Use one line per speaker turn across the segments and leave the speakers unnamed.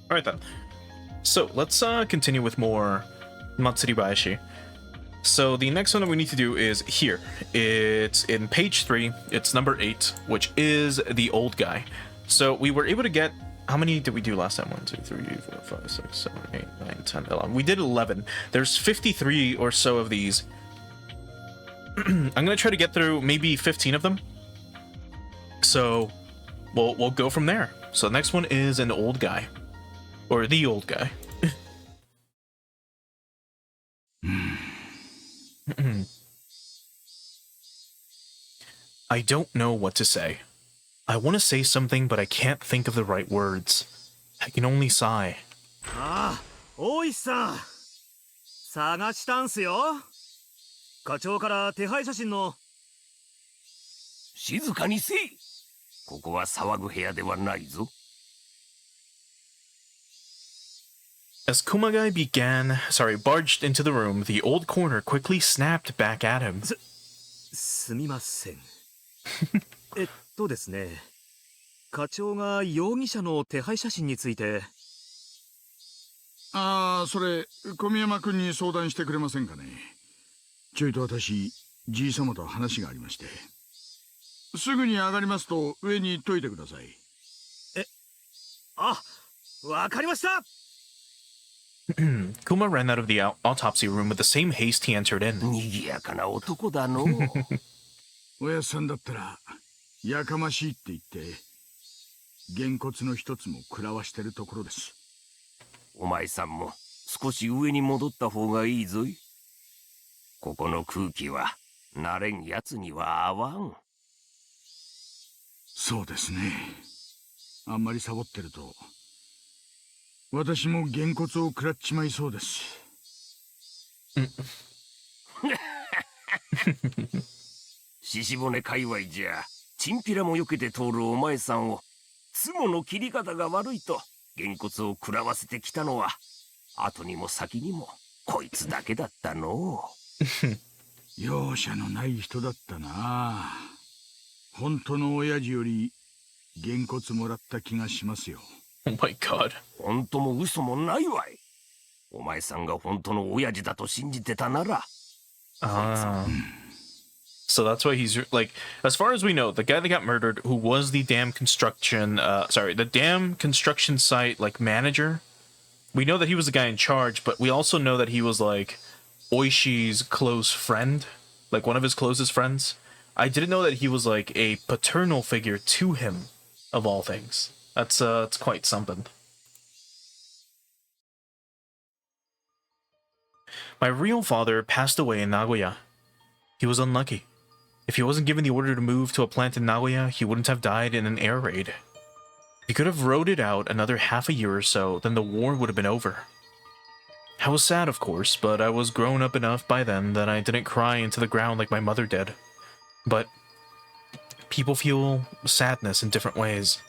All right then. So let's continue with more Matsuribayashi. So the next one that we need to do is here. It's in page 3. It's number 8, which is the old guy. So we were able to get, how many did we do last time? 1, 2, 3, 4, 5, 6, 7, 8, 9, 10, 11. We did 11. There's 53 or so of these. I'm gonna try to get through maybe 15 of them. So we'll go from there. So the next one is an old guy, or the old guy. I don't know what to say. I want to say something, but I can't think of the right words. I can only sigh.
Ah, Oiさん。探したんすよ。課長から手配写真の。
静かにせい。ここは騒ぐ部屋ではないぞ。
As Kumagai barged into the room, the old corner quickly snapped back at him.
すみません。ですね。課長が容疑者の手配写真について。
ああ、それ、小宮山君に相談してくれませんかね。ちょいと私、じい様と話がありまして。すぐに上がりますと上に言っといてください。
あ、わかりました。
Kuma ran out of the autopsy room with the same haste he entered in.
賑やかな男だの。
おやっさんだったら、やかましいって言って、げんこつの一つも食らわしてるところです。
お前さんも少し上に戻った方がいいぞい。ここの空気は慣れんやつには合わん。
そうですね。あんまりサボってると、私もげんこつを食らっちまいそうです。
獅子骨界隈じゃチンピラも避けて通るお前さんをツモの切り方が悪いとげんこつを食らわせてきたのは後にも先にもこいつだけだったのう。
容赦のない人だったな。本当の親父よりげんこつもらった気がしますよ。
Oh my god.
本当も嘘もないわい。お前さんが本当の親父だと信じてたなら。
So that's why he's like, as far as we know, the guy that got murdered, who was the dam construction, the dam construction site like manager. We know that he was the guy in charge, but we also know that he was like Oishi's close friend, like one of his closest friends. I didn't know that he was like a paternal figure to him, of all things. That's it's quite something. My real father passed away in Nagoya. He was unlucky. If he wasn't given the order to move to a plant in Nagoya, he wouldn't have died in an air raid. If he could have rode it out another half a year or so, then the war would have been over. I was sad, of course, but I was grown up enough by then that I didn't cry into the ground like my mother did. But people feel sadness in different ways.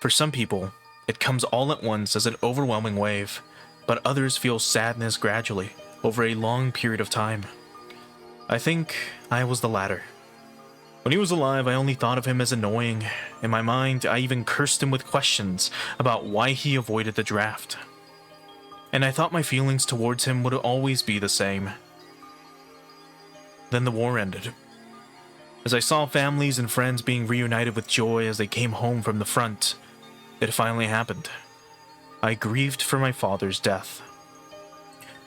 For some people, it comes all at once as an overwhelming wave, but others feel sadness gradually, over a long period of time. I think I was the latter. When he was alive, I only thought of him as annoying. In my mind, I even cursed him with questions about why he avoided the draft. And I thought my feelings towards him would always be the same. Then the war ended. As I saw families and friends being reunited with joy as they came home from the front, it finally happened. I grieved for my father's death.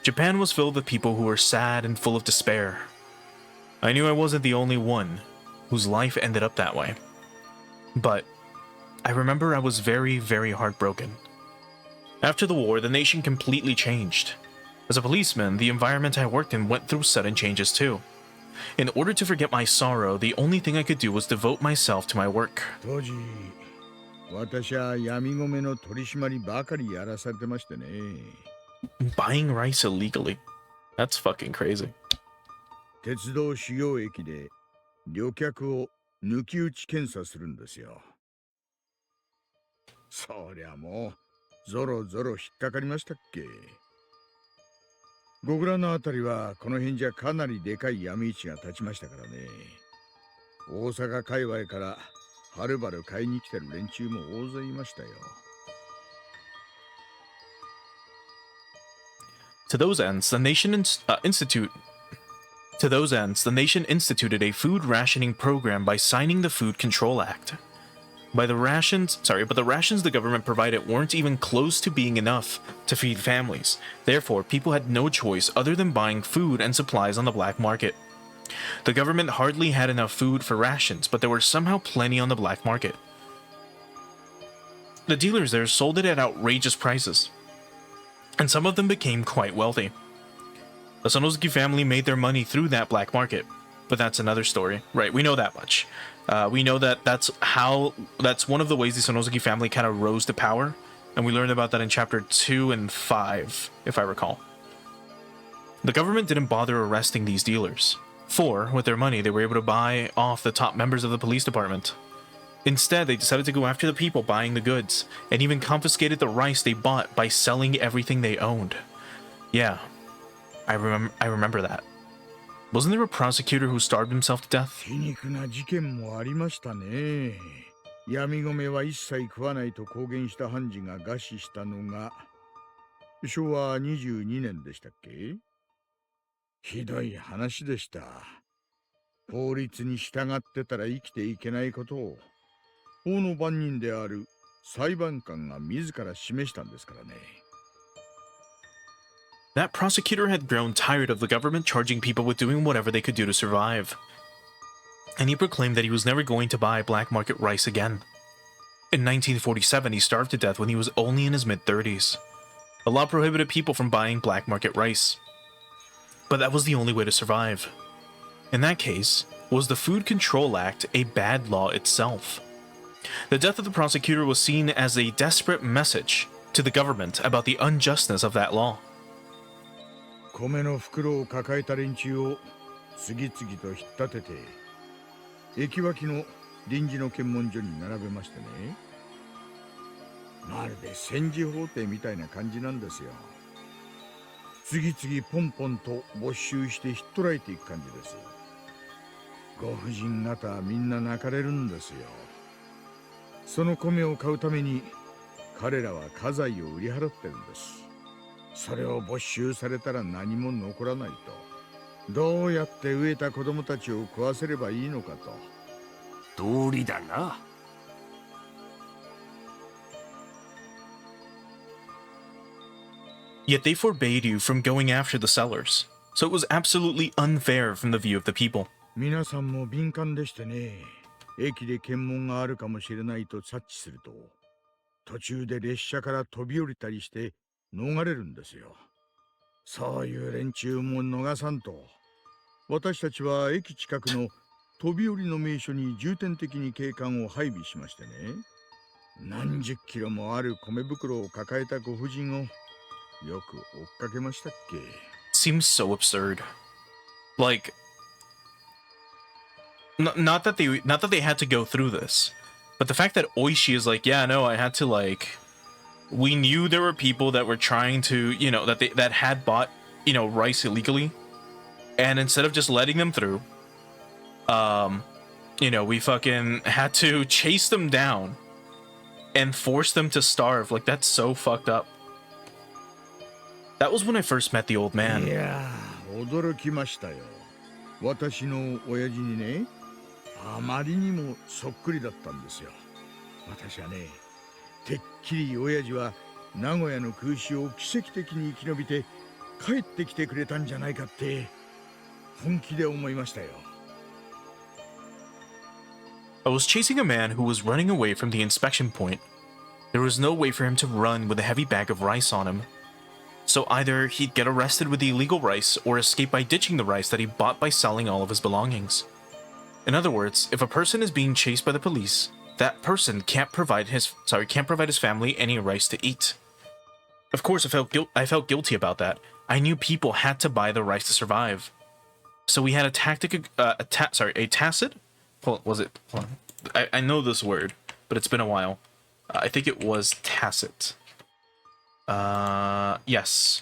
Japan was filled with people who were sad and full of despair. I knew I wasn't the only one whose life ended up that way. But I remember I was very, very heartbroken. After the war, the nation completely changed. As a policeman, the environment I worked in went through sudden changes too. In order to forget my sorrow, the only thing I could do was devote myself to my work.
当時、私は闇米の取り締まりばかりやらされてましてね。
Buying rice illegally? That's fucking crazy.
鉄道主要駅で旅客を抜き打ち検査するんですよ。そりゃもうゾロゾロ引っかかりましたっけ。小倉のあたりはこの辺じゃかなりでかい闇市が立ちましたからね。大阪界隈からはるばる買いに来てる連中も大勢いましたよ。
To those ends, the nation instituted a food rationing program by signing the Food Control Act. But the rations the government provided weren't even close to being enough to feed families. Therefore, people had no choice other than buying food and supplies on the black market. The government hardly had enough food for rations, but there were somehow plenty on the black market. The dealers there sold it at outrageous prices, and some of them became quite wealthy. The Sonosuke family made their money through that black market, but that's another story, right? We know that much. We know that that's one of the ways the Sonosuke family kind of rose to power, and we learned about that in chapter 2 and 5, if I recall. The government didn't bother arresting these dealers, for, with their money, they were able to buy off the top members of the police department. Instead, they decided to go after the people buying the goods, and even confiscated the rice they bought by selling everything they owned. Yeah, I remember that. Wasn't there a prosecutor who starved himself to death?
皮肉な事件もありましたね。闇米は一切食わないと公言した判事が餓死したのが昭和22年でしたっけ？ひどい話でした。法律に従ってたら生きていけないことを法の番人である裁判官が自ら示したんですからね。
That prosecutor had grown tired of the government charging people with doing whatever they could do to survive. And he proclaimed that he was never going to buy black market rice again. In 1947, he starved to death when he was only in his mid-30s. The law prohibited people from buying black market rice. But that was the only way to survive. In that case, was the Food Control Act a bad law itself? The death of the prosecutor was seen as a desperate message to the government about the unjustness of that law.
米の袋を抱えた連中を次々と引っ立てて駅脇の臨時の検問所に並べましてね。まるで戦時法廷みたいな感じなんですよ。次々ポンポンと没収して引っ捕らえていく感じです。ご婦人方はみんな泣かれるんですよ。その米を買うために彼らは家財を売り払ってるんです。それを没収されたら何も残らないと。どうやって飢えた子供たちを食わせればいいのかと。
道理だな。
Yet they forbade you from going after the sellers, so it was absolutely unfair from the view of the people.
皆さんも敏感でしてね。駅で検問があるかもしれないと察知すると、途中で列車から飛び降りたりして逃れるんですよ。そういう連中も逃さんと、私たちは駅近くの飛び降りの名所に重点的に警官を配備しましてね。何十キロもある米袋を抱えたご婦人をよく追っかけましたっけ。
Seems so absurd. Like, not that they had to go through this, but the fact that Oishi is like, yeah, no, I had to, like, we knew there were people that were trying to, you know, that had bought, you know, rice illegally, and instead of just letting them through, you know, we fucking had to chase them down and force them to starve. Like, that's so fucked up. That was when I first met the old man.
いやー、驚きましたよ。私の親父にね、あまりにもそっくりだったんですよ。私はね、てっきり親父は名古屋の空襲を奇跡的に生き延びて帰ってきてくれたんじゃないかって本気で思いましたよ。
I was chasing a man who was running away from the inspection point. There was no way for him to run with a heavy bag of rice on him. So either he'd get arrested with the illegal rice or escape by ditching the rice that he bought by selling all of his belongings. In other words, if a person is being chased by the police, that person can't provide his family any rice to eat. Of course, I felt guilty about that. I knew people had to buy the rice to survive. So we had a tacit. Was it? I know this word, but it's been a while. I think it was tacit. Yes.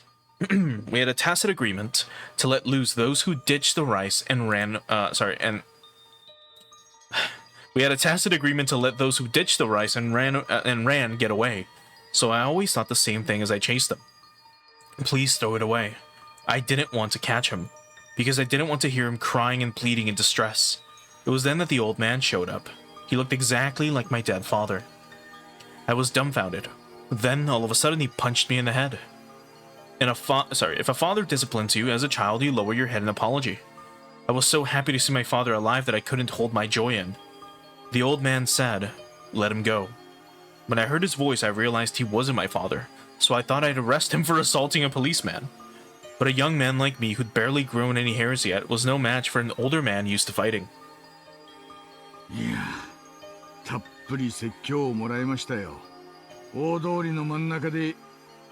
We had a tacit agreement to let loose those who ditched the rice and ran. We had a tacit agreement to let those who ditched the rice and ran get away. So I always thought the same thing as I chased them. Please throw it away. I didn't want to catch him, because I didn't want to hear him crying and pleading in distress. It was then that the old man showed up. He looked exactly like my dead father. I was dumbfounded. Then, all of a sudden, he punched me in the head. If a father disciplines you as a child, you lower your head in apology. I was so happy to see my father alive that I couldn't hold my joy in. The old man said, "Let him go." When I heard his voice, I realized he wasn't my father, so I thought I'd arrest him for assaulting a policeman. But a young man like me who'd barely grown any hairs yet was no match for an older man used to fighting.
いや、たっぷり説教をもらいましたよ。大通りの真ん中で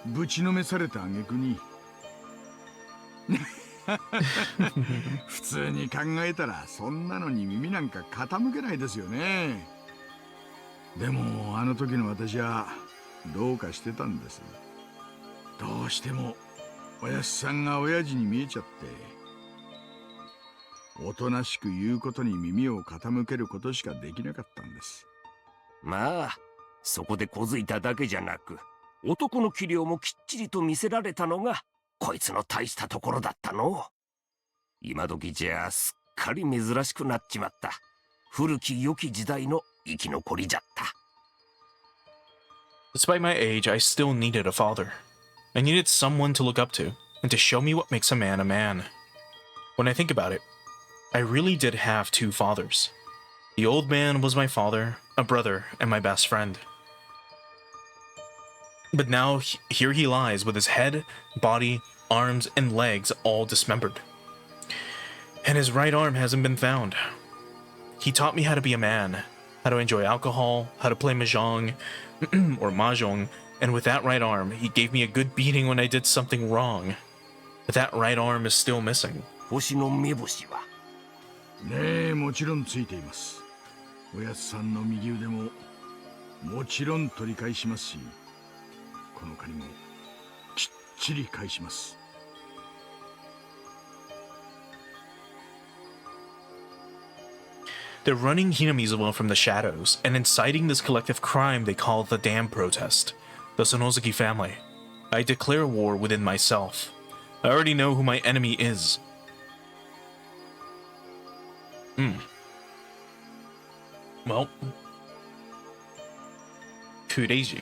ぶちのめされた挙句に。普通に考えたらそんなのに耳なんか傾けないですよね。でもあの時の私はどうかしてたんです。どうしてもおやっさんが親父に見えちゃって、おとなしく言うことに耳を傾けることしかできなかったんです。
まあそこで小づいただけじゃなく、男の器量もきっちりと見せられたのがこいつの大したところだったの。今時じゃすっかり珍しくなっちまった古き良き時代の生き残りじゃった。
Despite my age, I still needed a father. I needed someone to look up to, and to show me what makes a man a man. When I think about it, I really did have two fathers. The old man was my father, a brother, and my best friend. But now, here he lies with his head, body, arms, and legs all dismembered. And his right arm hasn't been found. He taught me how to be a man, how to enjoy alcohol, how to play mahjong, or mahjong, and with that right arm, he gave me a good beating when I did something wrong. But that right arm is still missing.
星の目星は
ねえ、もちろんついています。おやっさんの右腕ももちろん取り返しますし、この借りもきっちり返します。
They're running Hinamizawa from the shadows and inciting this collective crime they call the Dam Protest, the Sonozuki family. I declare war within myself. I already know who my enemy is. Well, Kureiji.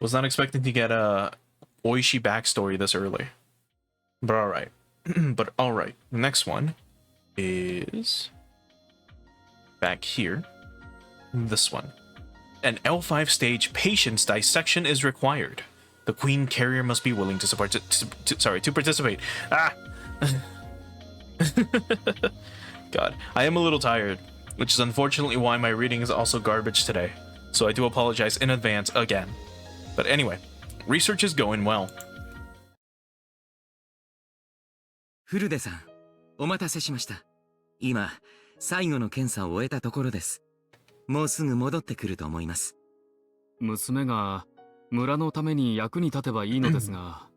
Was not expecting to get a Oishi backstory this early. But alright. But alright. The next one is back here. This one. An L5 stage patience dissection is required. The Queen Carrier must be willing to support to participate. Ah! God, I am a little tired, which is unfortunately why my reading is also garbage today. So I do apologize in advance again. But anyway, research is going well.
古出さん、お待たせしました。今、最後の検査を終えたところです。もうすぐ戻ってくると思います。
娘が村のために役に立てばいいのですが。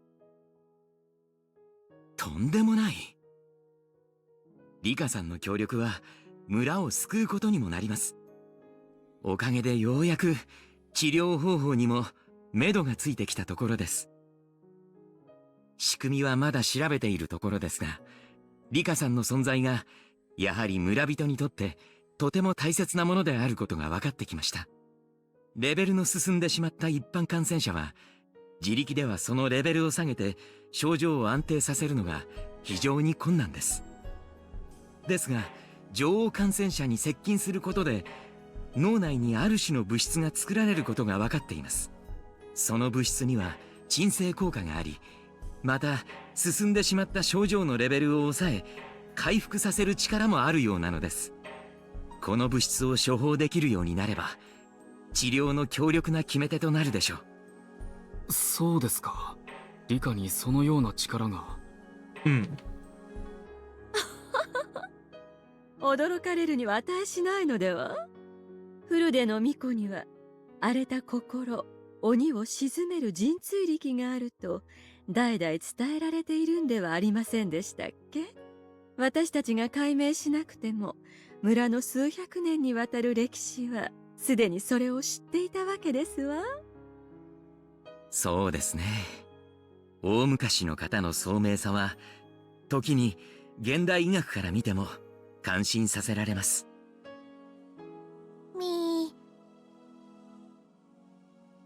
とんでもない。リカさんの協力は村を救うことにもなります。おかげでようやく治療方法にも目処がついてきたところです。仕組みはまだ調べているところですが、リカさんの存在がやはり村人にとってとても大切なものであることが分かってきました。レベルの進んでしまった一般感染者は自力ではそのレベルを下げて症状を安定させるのが非常に困難です。ですが女王感染者に接近することで脳内にある種の物質が作られることが分かっています。その物質には鎮静効果があり、また進んでしまった症状のレベルを抑え回復させる力もあるようなのです。この物質を処方できるようになれば治療の強力な決め手となるでしょう。
そうですか。理科にそのような力が。
驚かれるには値しないのでは。古出の巫女には荒れた心、鬼を鎮める神通力があると代々伝えられているんではありませんでしたっけ。私たちが解明しなくても村の数百年にわたる歴史はすでにそれを知っていたわけですわ。
そうですね。大昔の方の聡明さは、時に現代医学から見ても感心させられます。
みー。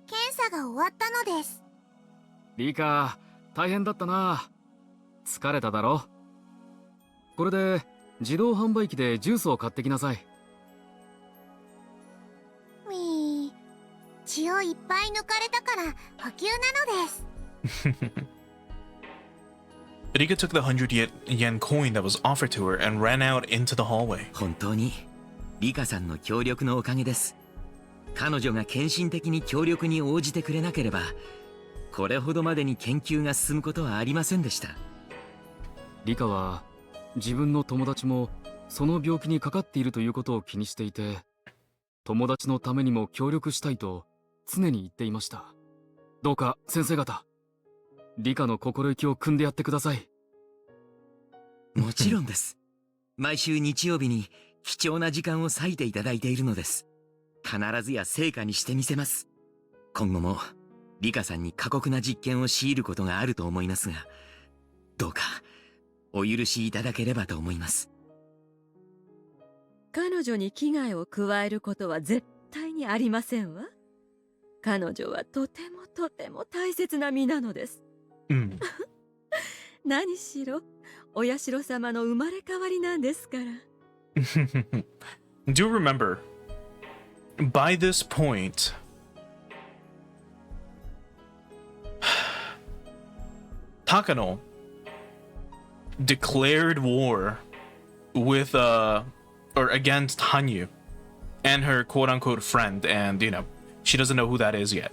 検査が終わったのです。
リカ、大変だったな。疲れただろ。これで自動販売機でジュースを買ってきなさい。
みー。血をいっぱい抜かれたから補給なのです。
Rika took the 100 yen coin that was offered to her and ran out into the hallway.
本当にリカさんの協力のおかげです。彼女が献身的に協力に応じてくれなければ、これほどまでに研究が進むことはありませんでした。
リカは自分の友達もその病気にかかっているということを気にしていて、友達のためにも協力したいと常に言っていました。どうか先生方、リカの心意気を汲んでやってください。
もちろんです。毎週日曜日に貴重な時間を割いていただいているのです。必ずや成果にしてみせます。今後もリカさんに過酷な実験を強いることがあると思いますが、どうかお許しいただければと思います。
彼女に危害を加えることは絶対にありませんわ。彼女はとてもとても大切な身なのです。何しろお社様の生まれ変わりなんですから。
Do remember, by this point, Takano declared war with or against Hanyu and her quote-unquote friend, and she doesn't know who that is yet.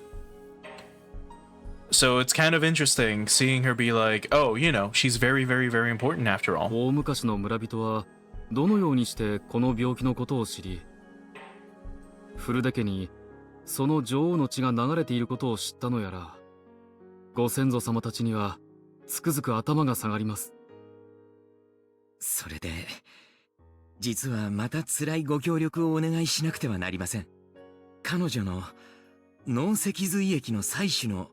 So it's kind of interesting seeing her be like, oh, she's very, very, very important after all.
大昔の村人はどのようにしてこの病気のことを知り、古出家にその女王の血が流れていることを知ったのやら、ご先祖様たちにはつくづく頭が下がります。
それで、実はまた辛いご協力をお願いしなくてはなりません。彼女の脳脊髄液の採取の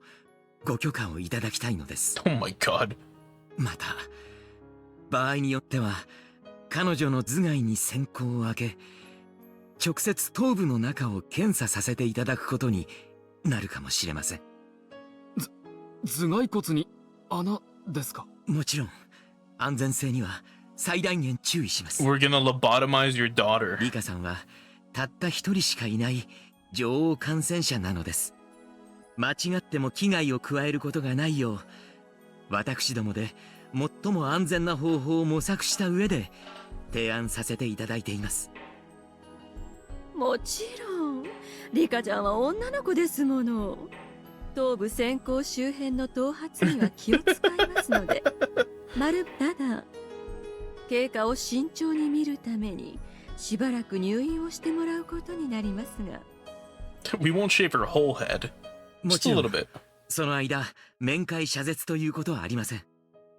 ご許可をいただきたいのです。
Oh my god.
また、場合によっては彼女の頭蓋に線香を開け、直接頭部の中を検査させていただくことになるかもしれません。
頭蓋骨に穴ですか？
もちろん安全性には最大限注意します。
We're gonna lobotomize your daughter.
リカさんはたった一人しかいない女王感染者なのです。間違っても危害を加えることがないよう、私どもで最も安全な方法を模索した上で提案させていただいています。
もちろんリカちゃんは女の子ですもの。頭部先行周辺の頭髪には気を使いますのでただ経過を慎重に見るためにしばらく入院をしてもらうことになりますが。
We won't shave her whole head.
も
Just
ち
a
ろん
little bit.
その間面会謝絶ということはありません。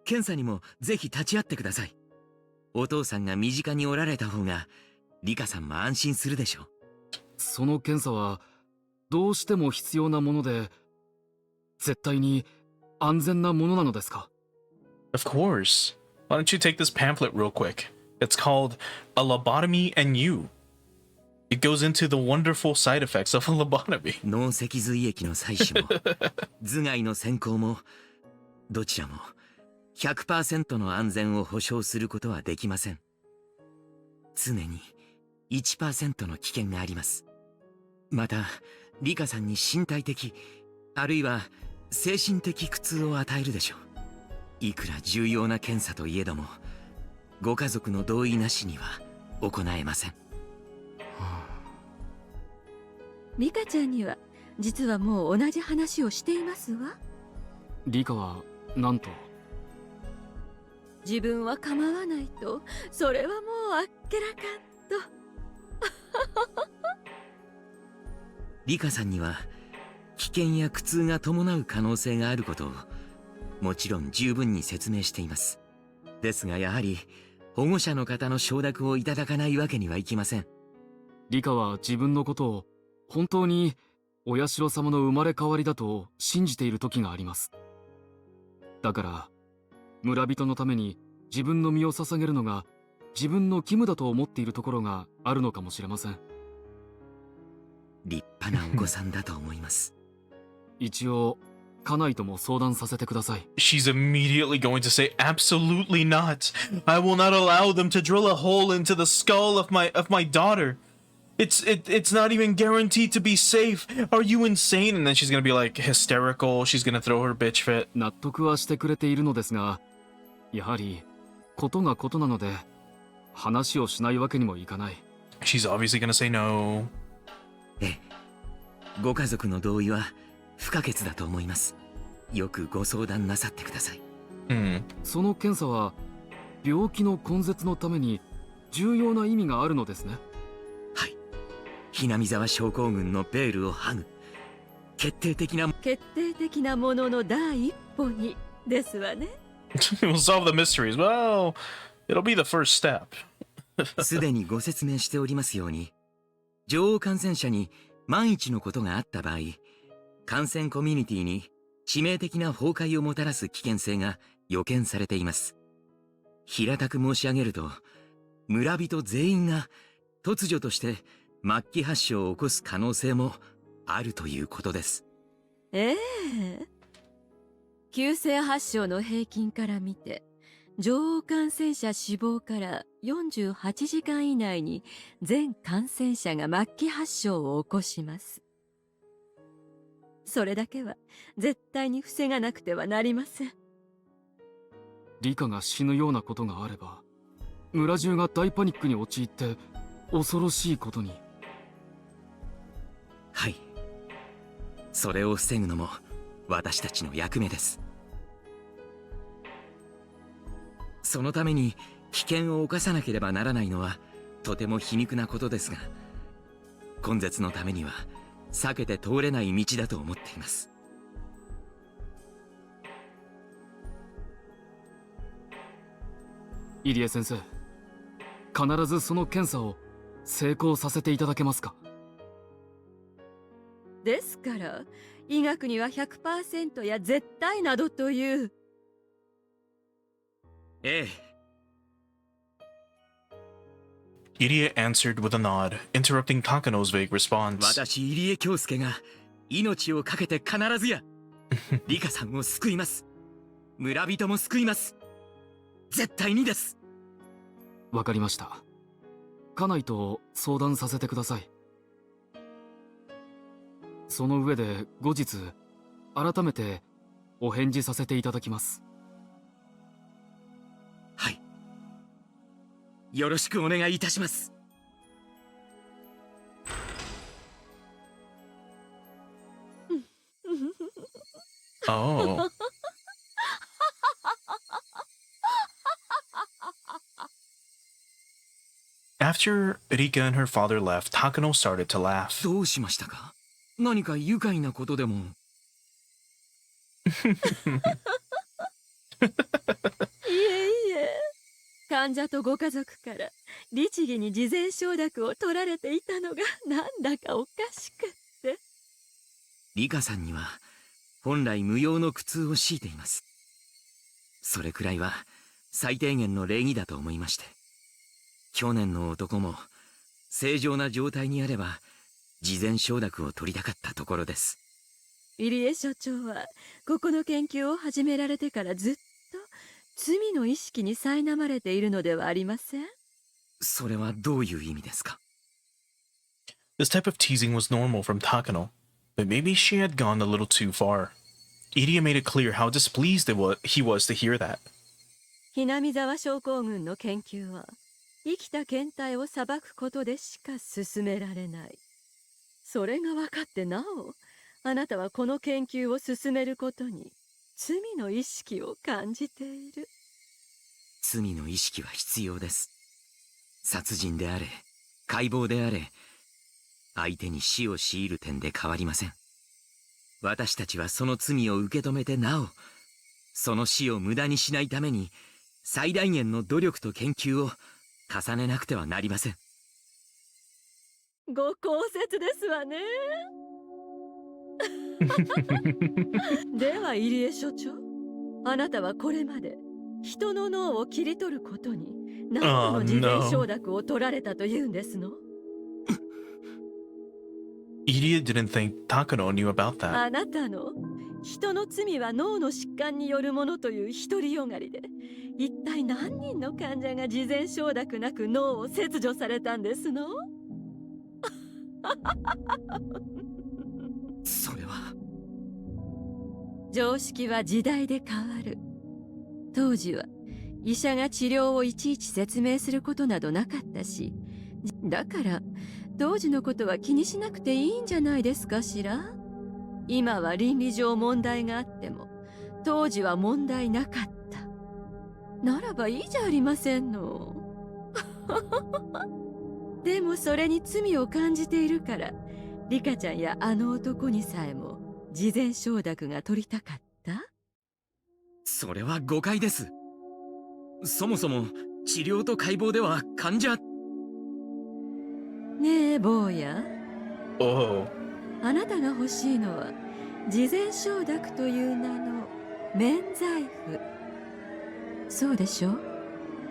検査にもぜひ立ち会ってください。お父さんが身近におられた方がリカさんも安心するでしょう。
その検査はどうしても必要なもので、絶対に安全なものなのですか？
Of course. Why don't you take this pamphlet real quick? It's called A Lobotomy and You. It goes into the wonderful side effects of a lobotomy.
脳脊髄液の採取も頭蓋の線香もどちらも 100% の安全を保証することはできません。常に 1% の危険があります。またリカさんに身体的あるいは精神的苦痛を与えるでしょう。いくら重要な検査といえどもご家族の同意なしには行えません。
リカちゃんには実はもう同じ話をしていますわ。
リカはなんと？
自分は構わないと、それはもうあっけらかんと。
リカさんには危険や苦痛が伴う可能性があることをもちろん十分に説明しています。ですがやはり保護者の方の承諾をいただかないわけにはいきません。
リカは自分のことを本当にお社様の生まれ変わりだと信じている時があります。だから村人のために自分の身を捧げるのが自分の義務だと思っているところがあるのかもしれません。
立派なお子さんだと思います。
一応家内とも相談させてください。
She's immediately going to say, absolutely not. I will not allow them to drill a hole into the skull of my daughter. It's not even guaranteed to be safe. Are you insane? And then she's gonna be like hysterical. She's gonna throw her bitch fit.
納得はしてくれているのですが、やはりことがことなので話をしないわけにもいかない。
She's obviously gonna say no.
ええ、ご家族の同意は不可欠だと思います。よくご相談なさってください。
その検査は病気の根絶のために重要な意味があるのですね。
はい。ひなみ沢症候群のベールを剥ぐ決定的な
ものの第一歩にですわね。
We'll solve the mysteries. Well, it'll be the first step.
すでにご説明しておりますように、女王感染者に万一のことがあった場合、感染コミュニティに致命的な崩壊をもたらす危険性が予見されています。平たく申し上げると、村人全員が突如として末期発症を起こす可能性もあるということです。
ええ。急性発症の平均から見て、女王感染者死亡から48時間以内に全感染者が末期発症を起こします。それだけは絶対に防がなくてはなりません。
リカが死ぬようなことがあれば、村中が大パニックに陥って恐ろしいことに。
はい。それを防ぐのも私たちの役目です。そのために危険を冒さなければならないのはとても皮肉なことですが、根絶のためには避けて通れない道だと思っています。
入江先生、必ずその検査を成功させていただけますか？
ですから医学には 100% や絶対などという。
ええ。
Iria answered with a nod, interrupting Takano's vague response.
私入江京介が命を懸けて必ずやリカさんを救います。村人も救います。絶対にです。
わかりました。家内と相談させてください。その上で後日改めてお返事させていただきます。
はい。よろしくお願いいたします。
Oh. After Rika and her father left, Takano started to laugh.
どうしましたか？何か愉快なことでも。
いえいえ、患者とご家族から律儀に事前承諾を取られていたのがなんだかおかしくって。
リカさんには本来無用の苦痛を強いています。それくらいは最低限の礼儀だと思いまして、去年の男も正常な状態にあれば事前承諾を取りたかったところです。
入江所長はここの研究を始められてからずっと罪の意識に苛まれているのではありません？
それはどういう意味ですか？
This type of teasing was normal from Takano, but maybe she had gone a little too far. Iria made it clear how displeased he was to hear that.
ひなみ沢症候群の研究は生きた検体を裁くことでしか進められない。それが分かってなお、あなたはこの研究を進めることに罪の意識を感じている。
罪の意識は必要です。殺人であれ、解剖であれ、相手に死を強いる点で変わりません。私たちはその罪を受け止めてなお、その死を無駄にしないために最大限の努力と研究を重ねなくてはなりません。
ご高説ですわね。では入江所長、あなたはこれまで人の脳を切り取ることに何度も事前承諾を取られたというんですの？
Idiot didn't think Takano knew about that.
あなたの人の罪は脳の疾患によるものという独りよがりで、一体何人の患者が事前承諾なく脳を切除されたんですの？
それは。
常識は時代で変わる。当時は医者が治療をいちいち説明することなどなかったし、だから当時のことは気にしなくていいんじゃないですかしら。今は倫理上問題があっても当時は問題なかった。ならばいいじゃありませんの。でもそれに罪を感じているからリカちゃんやあの男にさえも事前承諾が取りたかった？
それは誤解です。そもそも治療と解剖では患者。
ねえ坊や、
Oh.
あなたが欲しいのは事前承諾という名の免罪符。そうでしょ？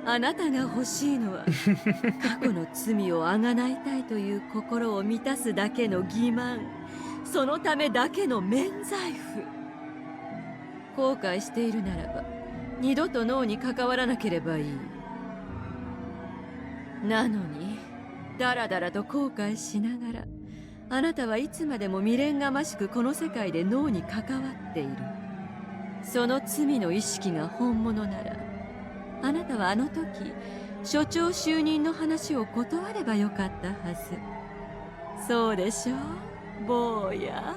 あなたが欲しいのは過去の罪をあがないたいという心を満たすだけの欺瞞、そのためだけの免罪符。後悔しているならば二度と脳に関わらなければいい。なのにだらだらと後悔しながらあなたはいつまでも未練がましくこの世界で脳に関わっている。その罪の意識が本物ならあなたはあの時所長就任の話を断ればよかったはず。そうでしょう、坊や。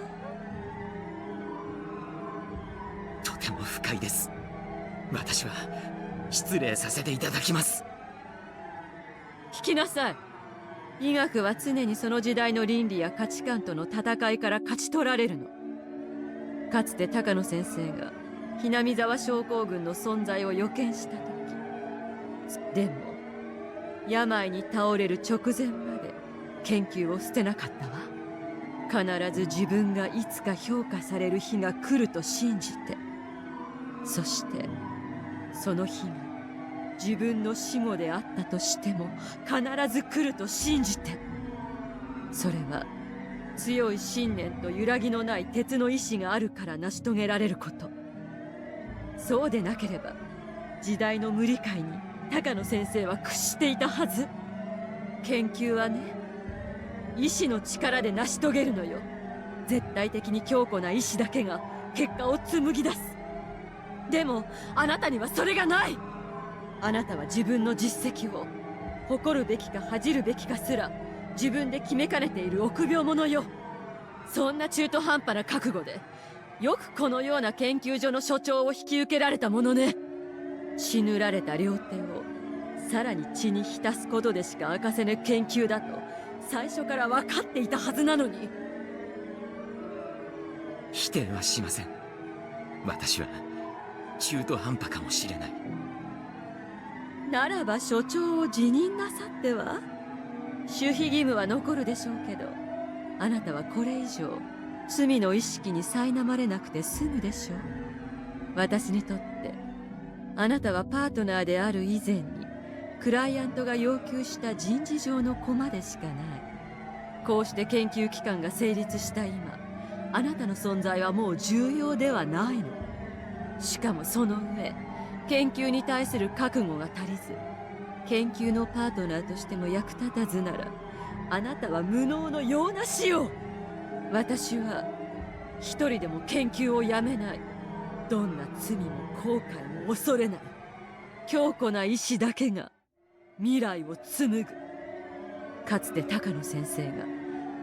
とても不快です。私は失礼させていただきます。
聞きなさい。医学は常にその時代の倫理や価値観との戦いから勝ち取られるの。かつて高野先生がひなみ沢症候群の存在を予見した時、でも病に倒れる直前まで研究を捨てなかったわ。必ず自分がいつか評価される日が来ると信じて、そしてその日が自分の死後であったとしても必ず来ると信じて、それは強い信念と揺らぎのない鉄の意志があるから成し遂げられること。そうでなければ時代の無理解に高野先生は屈していたはず。研究はね、意志の力で成し遂げるのよ。絶対的に強固な意志だけが結果を紡ぎ出す。でもあなたにはそれがない。あなたは自分の実績を誇るべきか恥じるべきかすら自分で決めかねている臆病者よ。そんな中途半端な覚悟でよくこのような研究所の所長を引き受けられたものね。血塗られた両手をさらに血に浸すことでしか明かせぬ研究だと最初から分かっていたはずなのに。
否定はしません。私は中途半端かもしれない。
ならば所長を辞任なさっては。守秘義務は残るでしょうけど、あなたはこれ以上罪の意識に苛まれなくて済むでしょう。私にとってあなたはパートナーである以前にクライアントが要求した人事上の駒でしかない。こうして研究機関が成立した今、あなたの存在はもう重要ではないの。しかもその上研究に対する覚悟が足りず、研究のパートナーとしても役立たずならあなたは無能のような死を。私は一人でも研究をやめない。どんな罪も後悔も恐れない。強固な意志だけが未来を紡ぐ。かつて高野先生が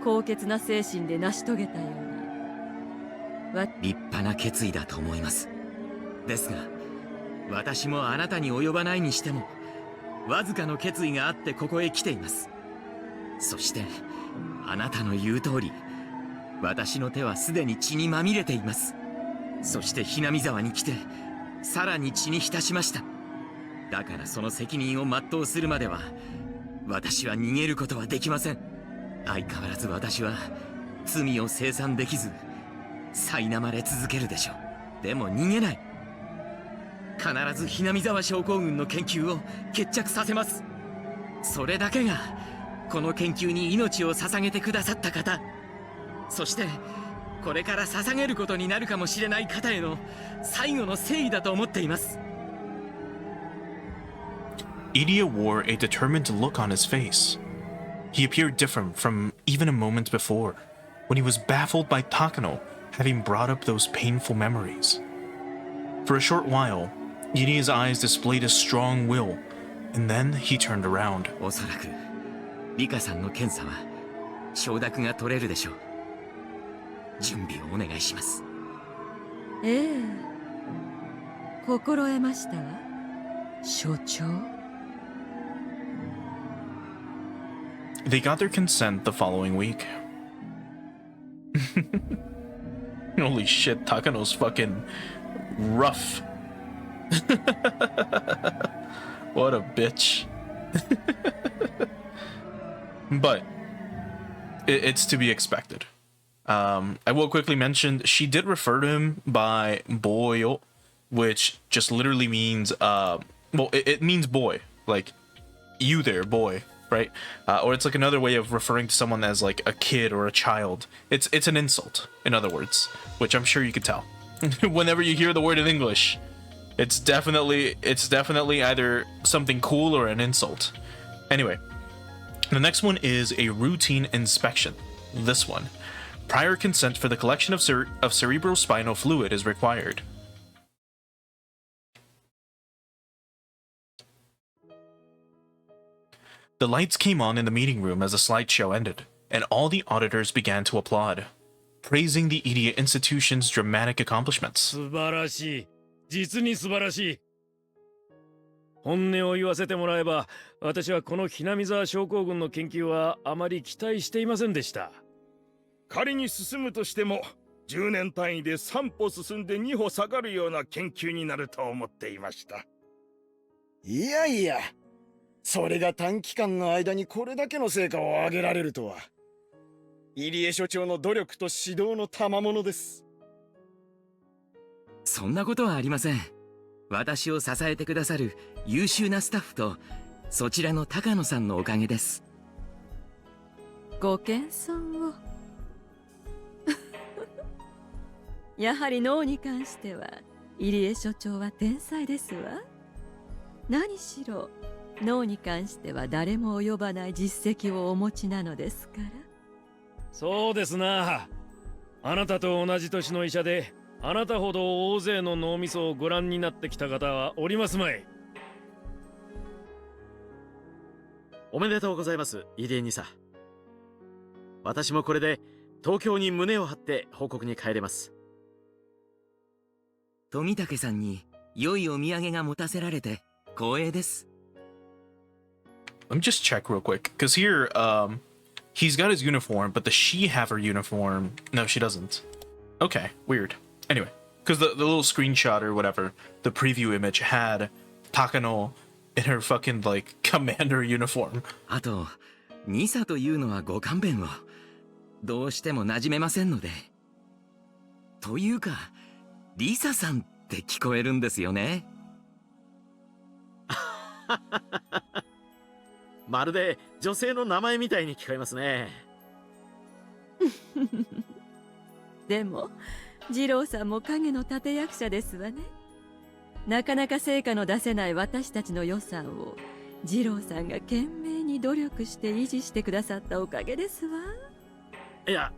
高潔な精神で成し遂げたように。
立派な決意だと思います。ですが私もあなたに及ばないにしてもわずかの決意があってここへ来ています。そしてあなたの言う通り、私の手はすでに血にまみれています。そしてひなみ沢に来てさらに血に浸しました。だからその責任を全うするまでは私は逃げることはできません。相変わらず私は罪を清算できず苛まれ続けるでしょう。でも逃げない。必ずひなみ沢症候群の研究を決着させます。それだけがこの研究に命を捧げてくださった方、そしてこれから捧げることになるかもしれない方への最後の誠意だと思っています。
Idia wore a determined look on his face. He appeared different from even a moment before, when he was baffled by Takano having brought up those painful memories. For a short while, Idia's eyes displayed a strong will, and then he turned around.
おそらくリカさんの検査は承諾が取れるでしょう。準備をお願いします。
ええ、心得ましたわ、所長。
They got their consent the following week. Holy shit, Takano's fucking rough. What a bitch. But it's to be expected. I will quickly mention she did refer to him by boyo, which just literally means it means boy, like you there, boy, right? Or it's like another way of referring to someone as like a kid or a child. It's an insult, in other words, which I'm sure you could tell. Whenever you hear the word in English, it's definitely either something cool or an insult. Anyway, the next one is a routine inspection. This one. Prior consent for the collection of cerebrospinal fluid is required. The lights came on in the meeting room as the slideshow ended, and all the auditors began to applaud, praising the Idia institution's dramatic accomplishments.
素晴らしい。実に素晴らしい。本音を言わせてもらえば、私はこのひなみ沢症候群の研究はあまり期待していませんでした。
仮に進むとしても10年単位で3歩進んで2歩下がるような研究になると思っていました。
いやいや、それが短期間の間にこれだけの成果を上げられるとは。入江所長の努力と指導の賜物です。
そんなことはありません。私を支えてくださる優秀なスタッフとそちらの高野さんのおかげです。
ご謙遜を。やはり脳に関しては入江所長は天才ですわ。何しろ脳に関しては誰も及ばない実績をお持ちなのですから。
そうですな。あなたと同じ年の医者であなたほど大勢の脳みそをご覧になってきた方はおりますまい。
おめでとうございます、入江にさ。私もこれで東京に胸を張って報告に帰れます。
富武さんに良いお土産が持たせられて光栄です。
Let me just check real quick, because here, he's got his uniform, but does she have her uniform? No, she doesn't. Okay, weird. Anyway, because the little screenshot or whatever, the preview image had Takano in her fucking, like, commander uniform.
あと、ニサというのはご勘弁を。どうしても馴染めませんので。というか、リサさんって聞こえるんですよね。
まるで女性の名前みたいに聞こえますね。
でも二郎さんも影の立役者ですわね。なかなか成果の出せない私たちの予算を二郎さんが懸命に努力して維持してくださったおかげですわ。
いや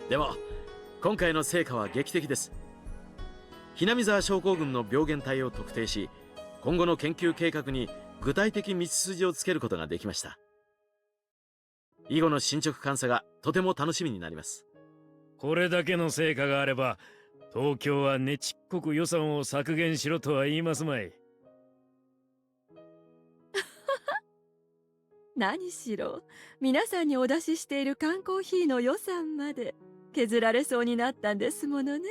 でも今回の成果は劇的です。ひなみ沢症候群の病原体を特定し、今後の研究計画に具体的道筋をつけることができました。以後の進捗監査がとても楽しみになります。
これだけの成果があれば東京はねちっこく予算を削減しろとは言いますまい。
何しろ皆さんにお出ししている缶コーヒーの予算まで削られそうになったんですものね。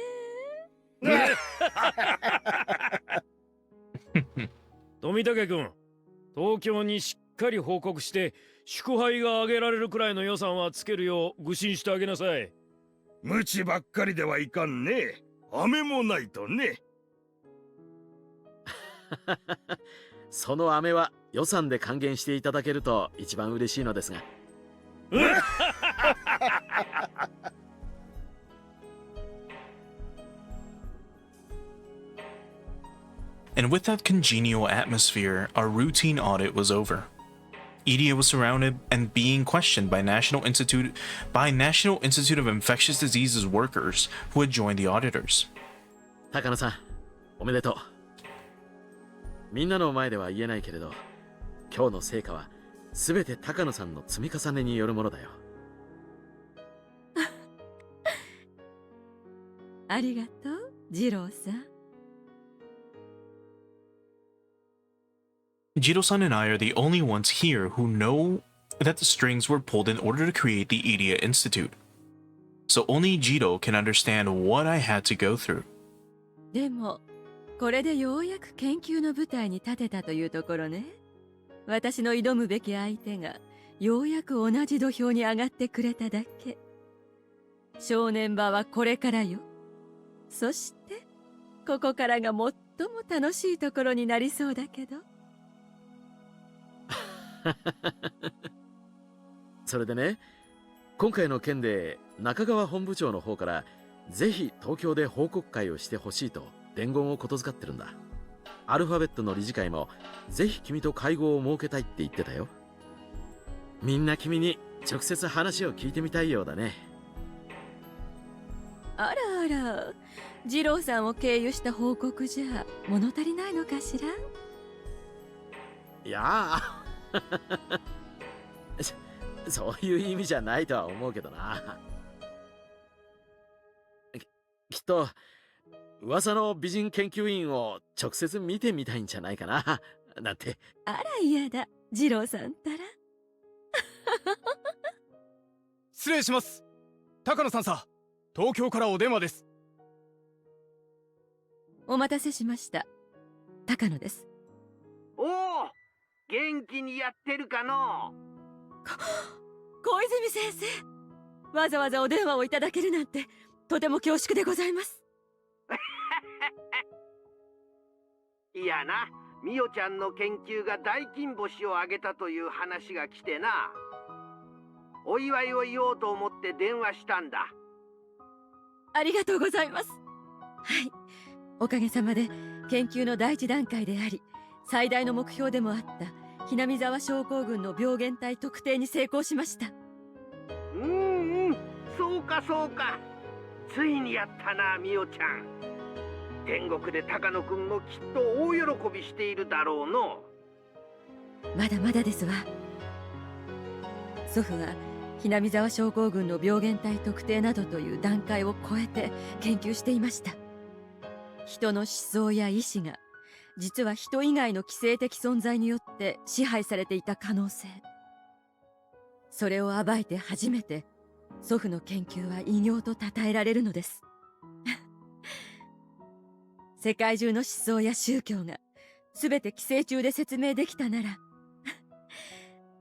富武君、東京にしっかり報告して祝杯が挙げられるくらいの予算はつけるよう愚信してあげなさい。
無知ばっかりではいかんね。飴もないとね。
その飴は予算で還元していただけると一番嬉しいのですが。
And with that congenial atmosphere, our routine audit was over. Idia was surrounded and being questioned by National Institute of Infectious Diseases workers who had joined the auditors.
高野さん、おめでとう。みんなの前では言えないけれど、今日の成果は全て高野さんの積み重ねによるものだよ。
ありがとう、二郎さん。
Jiro-san and I are the only ones here who know that the strings were pulled in order to create the Idia Institute. So only Jiro can understand what I had to go through.
でも、これでようやく研究の舞台に立てたというところね。私の挑むべき相手が、ようやく同じ土俵に上がってくれただけ。正念場はこれからよ。そして、ここからが最も楽しいところになりそうだけど。
それでね、今回の件で中川本部長の方からぜひ東京で報告会をしてほしいと伝言をことづかってるんだ。アルファベットの理事会もぜひ君と会合を設けたいって言ってたよ。みんな君に直接話を聞いてみたいようだね。
あらあら、二郎さんを経由した報告じゃ物足りないのかしら。
いやあそういう意味じゃないとは思うけどな。きっと噂の美人研究員を直接見てみたいんじゃないかななんて。
あら嫌だ、二郎さんったら。
失礼します。高野さんさ、東京からお電話です。
お待たせしました。高野です。
おお、元気にやってるかの。
小泉先生、わざわざお電話をいただけるなんてとても恐縮でございます。
いやな、みおちゃんの研究が大金星を挙げたという話が来てな、お祝いを言おうと思って電話したんだ。
ありがとうございます。はい、おかげさまで研究の第一段階であり最大の目標でもあったひなみ沢症候群の病原体特定に成功しました。
そうかそうか、ついにやったな、みおちゃん。天国で高野くんもきっと大喜びしているだろうの。
まだまだですわ。祖父はひなみ沢症候群の病原体特定などという段階を超えて研究していました。人の思想や意志が実は人以外の寄生的存在によって支配されていた可能性、それを暴いて初めて祖父の研究は偉業と称えられるのです。世界中の思想や宗教が全て寄生虫で説明できたなら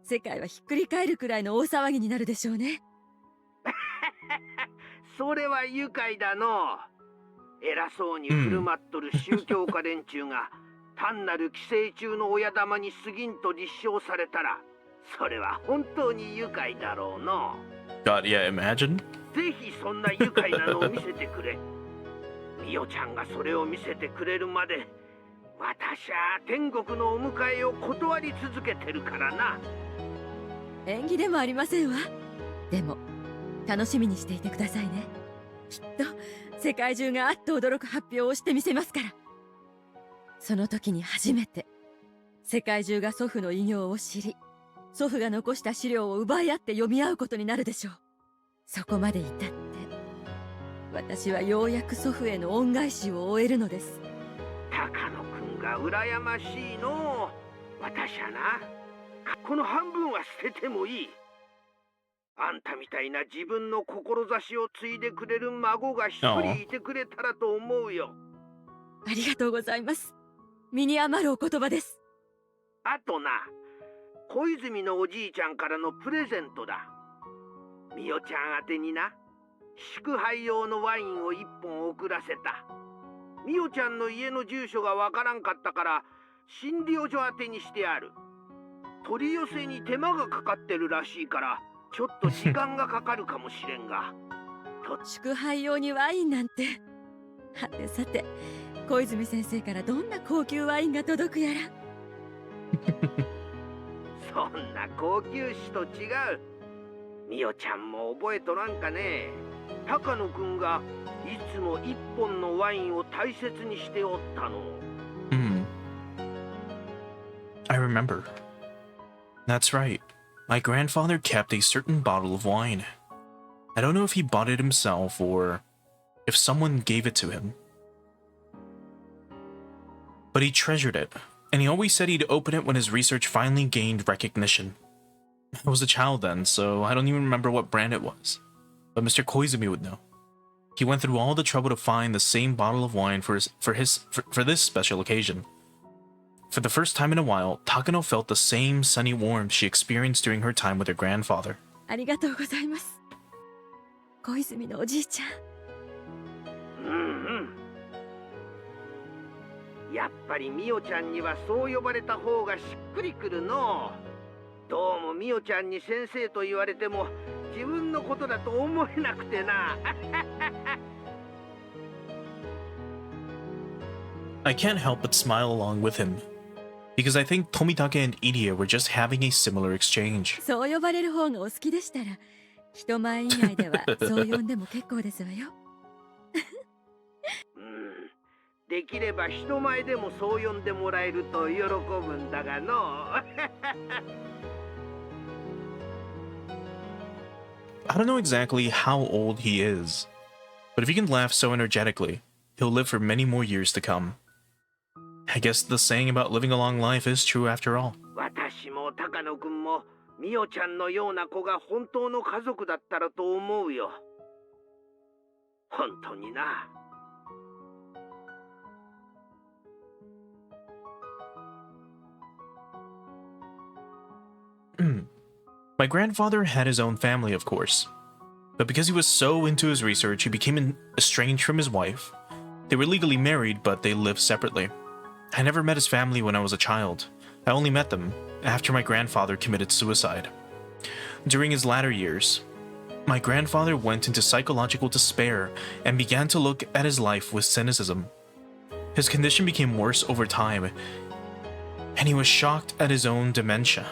世界はひっくり返るくらいの大騒ぎになるでしょうね。
それは愉快だの。偉そうに振る舞っとる宗教家連中が単なる寄生虫の親玉に過ぎんと立証されたら、それは本当に愉快だろうの。
God, yeah, imagine.
ぜひそんな愉快なのを見せてくれ。みおちゃんがそれを見せてくれるまで私は天国のお迎えを断り続けてるからな。
縁起でもありませんわ。でも楽しみにしていてくださいね。きっと世界中があっと驚く発表をしてみせますから。その時に初めて世界中が祖父の偉業を知り、祖父が残した資料を奪い合って読み合うことになるでしょう。そこまで至って私はようやく祖父への恩返しを終えるのです。
高野くんが羨ましいの。私はな、この半分は捨ててもいい。あんたみたいな自分の志を継いでくれる孫が一人いてくれたらと思うよ。
ありがとうございます。身に余るお言葉です。
あとな、
小泉のおじいちゃんからのプレゼントだ。みおちゃん宛てにな、祝杯用のワインを1本送らせた。みおちゃんの家の住所がわからんかったから診療所宛てにしてある。取り寄せに手間がかかってるらしいからちょっと時間がかかるかもしれんが。
祝杯用にワインなんて。はてさて、小泉先生からどんな高級ワインが届くやら。
そんな高級酒と違う。みおちゃんも覚えとらんかね。高野くんがいつも1本のワインを大切にしておったの。
I remember. That's right. My grandfather kept a certain bottle of wine. I don't know if he bought it himself or if someone gave it to him. But he treasured it, and he always said he'd open it when his research finally gained recognition. I was a child then, so I don't even remember what brand it was. But Mr. Koizumi would know. He went through all the trouble to find the same bottle of wine for this special occasion. For the first time in a while, Takano felt the same sunny warmth she experienced during her time with her grandfather.
ありがとうございます。小泉のおじいちゃん。
やっぱりみおちゃんにはそう呼ばれた方がしっくりくるの。どうもみおちゃんに先生と言われても自分のことだと思えなくてな。
I can't help but smile along with him, because I think Tomitake and Irie were just having a similar exchange.
そう呼ばれる方がお好きでしたら、人前以外ではそう呼んでも結構ですわよ。
できれば人前でもそう呼んでもらえると喜ぶんだがの。
I don't know exactly how old he is, but if he can laugh so energetically, he'll live for many more years to come. I guess the saying about living a long life is true after all.
私も高野くんもみおちゃんのような子が本当の家族だったらと思うよ。本当にな。
My grandfather had his own family, of course. But because he was so into his research, he became estranged from his wife. They were legally married, but they lived separately. I never met his family when I was a child. I only met them after my grandfather committed suicide. During his latter years, my grandfather went into psychological despair and began to look at his life with cynicism. His condition became worse over time, and he was shocked at his own dementia.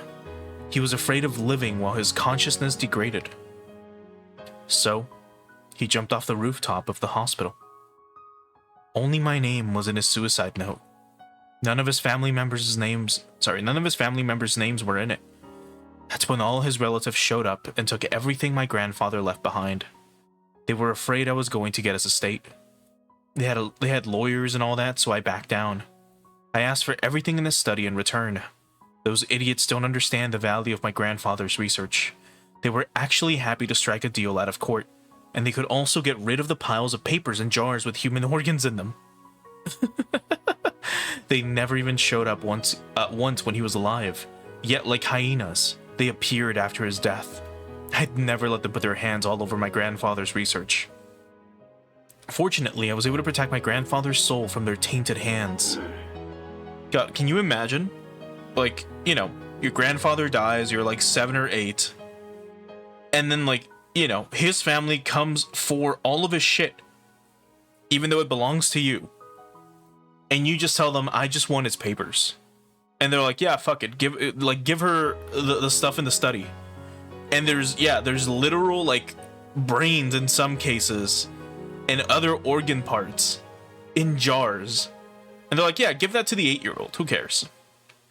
He was afraid of living while his consciousness degraded. So, he jumped off the rooftop of the hospital. Only my name was in his suicide note. None of his family members' names were in it. That's when all his relatives showed up and took everything my grandfather left behind. They were afraid I was going to get his estate. They had lawyers and all that, so I backed down. I asked for everything in the study in return. Those idiots don't understand the value of my grandfather's research. They were actually happy to strike a deal out of court, and they could also get rid of the piles of papers and jars with human organs in them. They never even showed up once when he was alive. Yet, like hyenas, they appeared after his death. I'd never let them put their hands all over my grandfather's research. Fortunately, I was able to protect my grandfather's soul from their tainted hands. God, can you imagine? Like, you know, your grandfather dies, you're like 7 or 8, and then, like, you know, his family comes for all of his shit, even though it belongs to you, and you just tell them, I just want his papers, and they're like, yeah, fuck it, give her the stuff in the study, and there's literal, like, brains in some cases, and other organ parts in jars, and they're like, yeah, give that to the 8-year-old, who cares?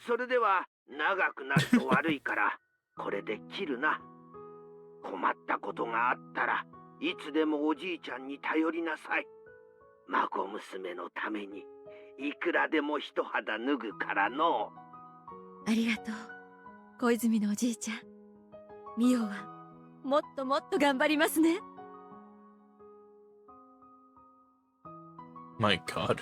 それでは長くなると悪いからこれで切るな。困ったことがあったらいつでもおじいちゃんに頼りなさい。孫娘のためにいくらでも一肌脱ぐからの。
ありがとう、小泉のおじいちゃん。ミオはもっともっと頑張りますね。
My God.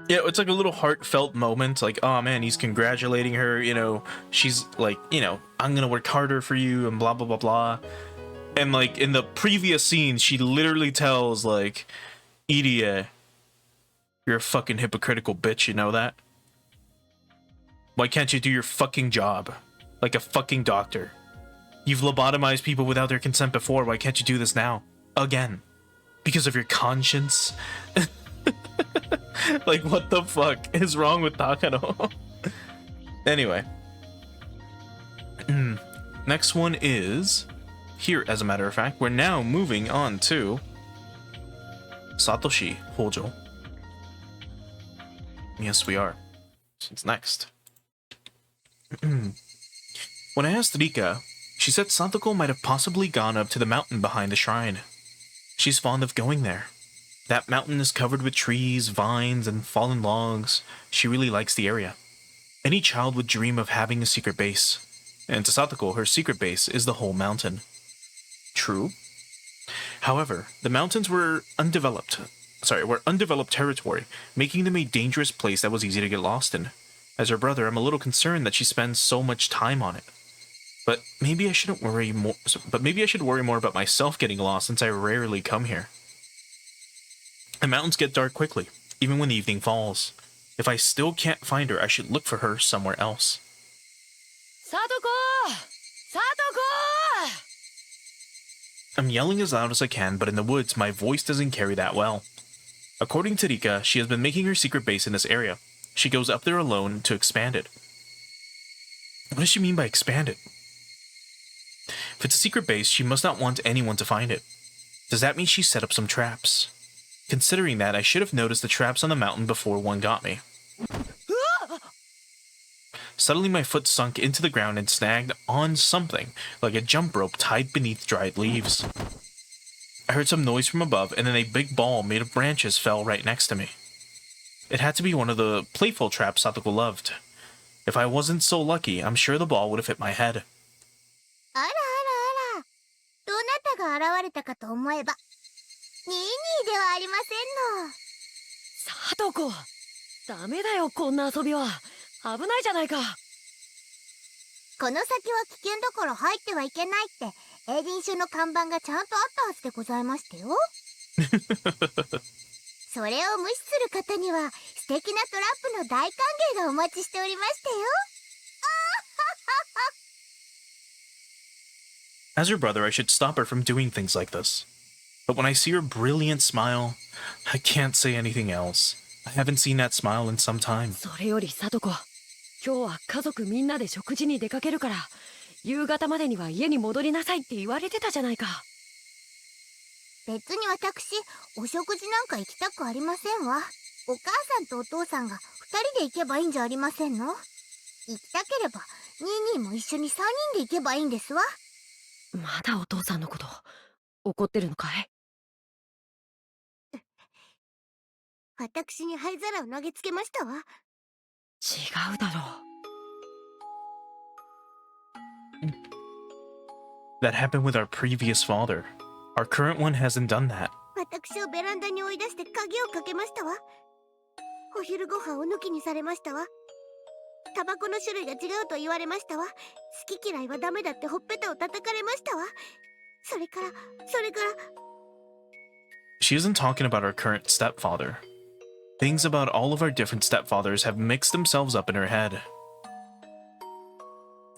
Yeah, it's like a little heartfelt moment. Like, oh man, he's congratulating her. You know, she's like, you know, I'm gonna work harder for you and blah blah blah blah. And like in the previous scene, she literally tells like, Irie, you're a fucking hypocritical bitch. You know that? Why can't you do your fucking job like a fucking doctor? You've lobotomized people without their consent before. Why can't you do this now? Again. Because of your conscience? Like, what the fuck is wrong with Takano? Anyway. Next one is... Here, as a matter of fact, we're now moving on to... Satoshi Hojo. Yes, we are. It's next. When I asked Rika, she said Satoko might have possibly gone up to the mountain behind the shrine. She's fond of going there. That mountain is covered with trees, vines, and fallen logs. She really likes the area. Any child would dream of having a secret base. And to Satoko, her secret base is the whole mountain. True. However, the mountains were undeveloped territory, making them a dangerous place that was easy to get lost in. As her brother, I'm a little concerned that she spends so much time on it. But maybe I shouldn't worry more. But maybe I should worry more about myself getting lost, since I rarely come here. The mountains get dark quickly, even when the evening falls. If I still can't find her, I should look for her somewhere else.
Satoko! Satoko!
I'm yelling as loud as I can, but in the woods, my voice doesn't carry that well. According to Rika, she has been making her secret base in this area. She goes up there alone to expand it. What does she mean by expand it? If it's a secret base, she must not want anyone to find it. Does that mean she set up some traps? Considering that, I should have noticed the traps on the mountain before one got me. Suddenly my foot sunk into the ground and snagged on something, like a jump rope tied beneath dried leaves. I heard some noise from above, and then a big ball made of branches fell right next to me. It had to be one of the playful traps Satoko loved. If I wasn't so lucky, I'm sure the ball would have hit my head.
あらあらあら。どなたが現れたかと思えば、ニーニーではありませんの。
サトコ、ダメだよこんな遊びは。危ないじゃないか。
この先は危険だから入ってはいけないってエディン書の看板がちゃんとあったはずでございましたよ。それを無視する方には素敵なトラップの大歓迎がお待ちしておりましたよ。
As her brother, I should stop her from doing things like this. But when I see her brilliant smile, I can't say anything else. I haven't seen that smile in some time.
それよりサトコ、今日は家族みんなで食事に出かけるから、夕方までには家に戻りなさいって言われてたじゃないか。
別に私、お食事なんか行きたくありませんわ。お母さんとお父さんが2人で行けばいいんじゃありませんの？行きたければ、ニーニーも一緒に3人で行けばいいんですわ。
まだお父さんのこと怒ってるのかい？
私に灰皿を投げつけましたわ。
違うだろう。
That happened with our previous father. Our current one hasn't done that.
私をベランダに追い出して鍵をかけましたわ。お昼ご飯を抜きにされましたわ。タバコの種類が違うと言われましたわ。好き嫌いはダメだってほっぺたを叩かれましたわ。それから。
She isn't talking about our current stepfather. Things about all of our different stepfathers have mixed themselves up in her head.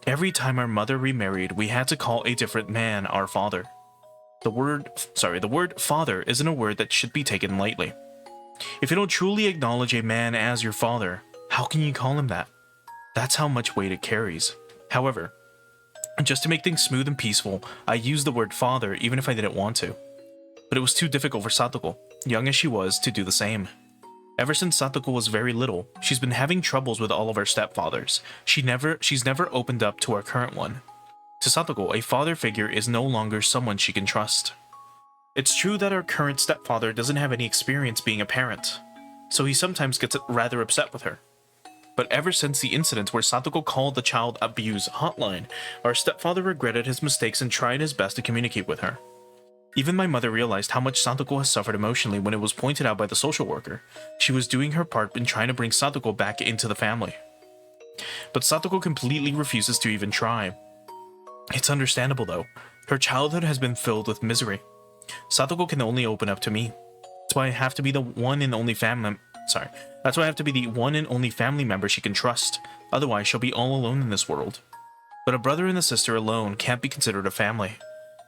Every time our mother remarried, we had to call a different man our father. The word father isn't a word that should be taken lightly. If you don't truly acknowledge a man as your father, how can you call him that? That's how much weight it carries. However, just to make things smooth and peaceful, I used the word father even if I didn't want to. But it was too difficult for Satoko, young as she was, to do the same. Ever since Satoko was very little, she's been having troubles with all of our stepfathers. She's never opened up to our current one. To Satoko, a father figure is no longer someone she can trust. It's true that our current stepfather doesn't have any experience being a parent, so he sometimes gets rather upset with her. But ever since the incident where Satoko called the child abuse hotline, our stepfather regretted his mistakes and tried his best to communicate with her. Even my mother realized how much Satoko has suffered emotionally when it was pointed out by the social worker. She was doing her part in trying to bring Satoko back into the family. But Satoko completely refuses to even try. It's understandable though. Her childhood has been filled with misery. Satoko can only open up to me. That's why I have to be the one and only family member she can trust. Otherwise, she'll be all alone in this world. But a brother and a sister alone can't be considered a family.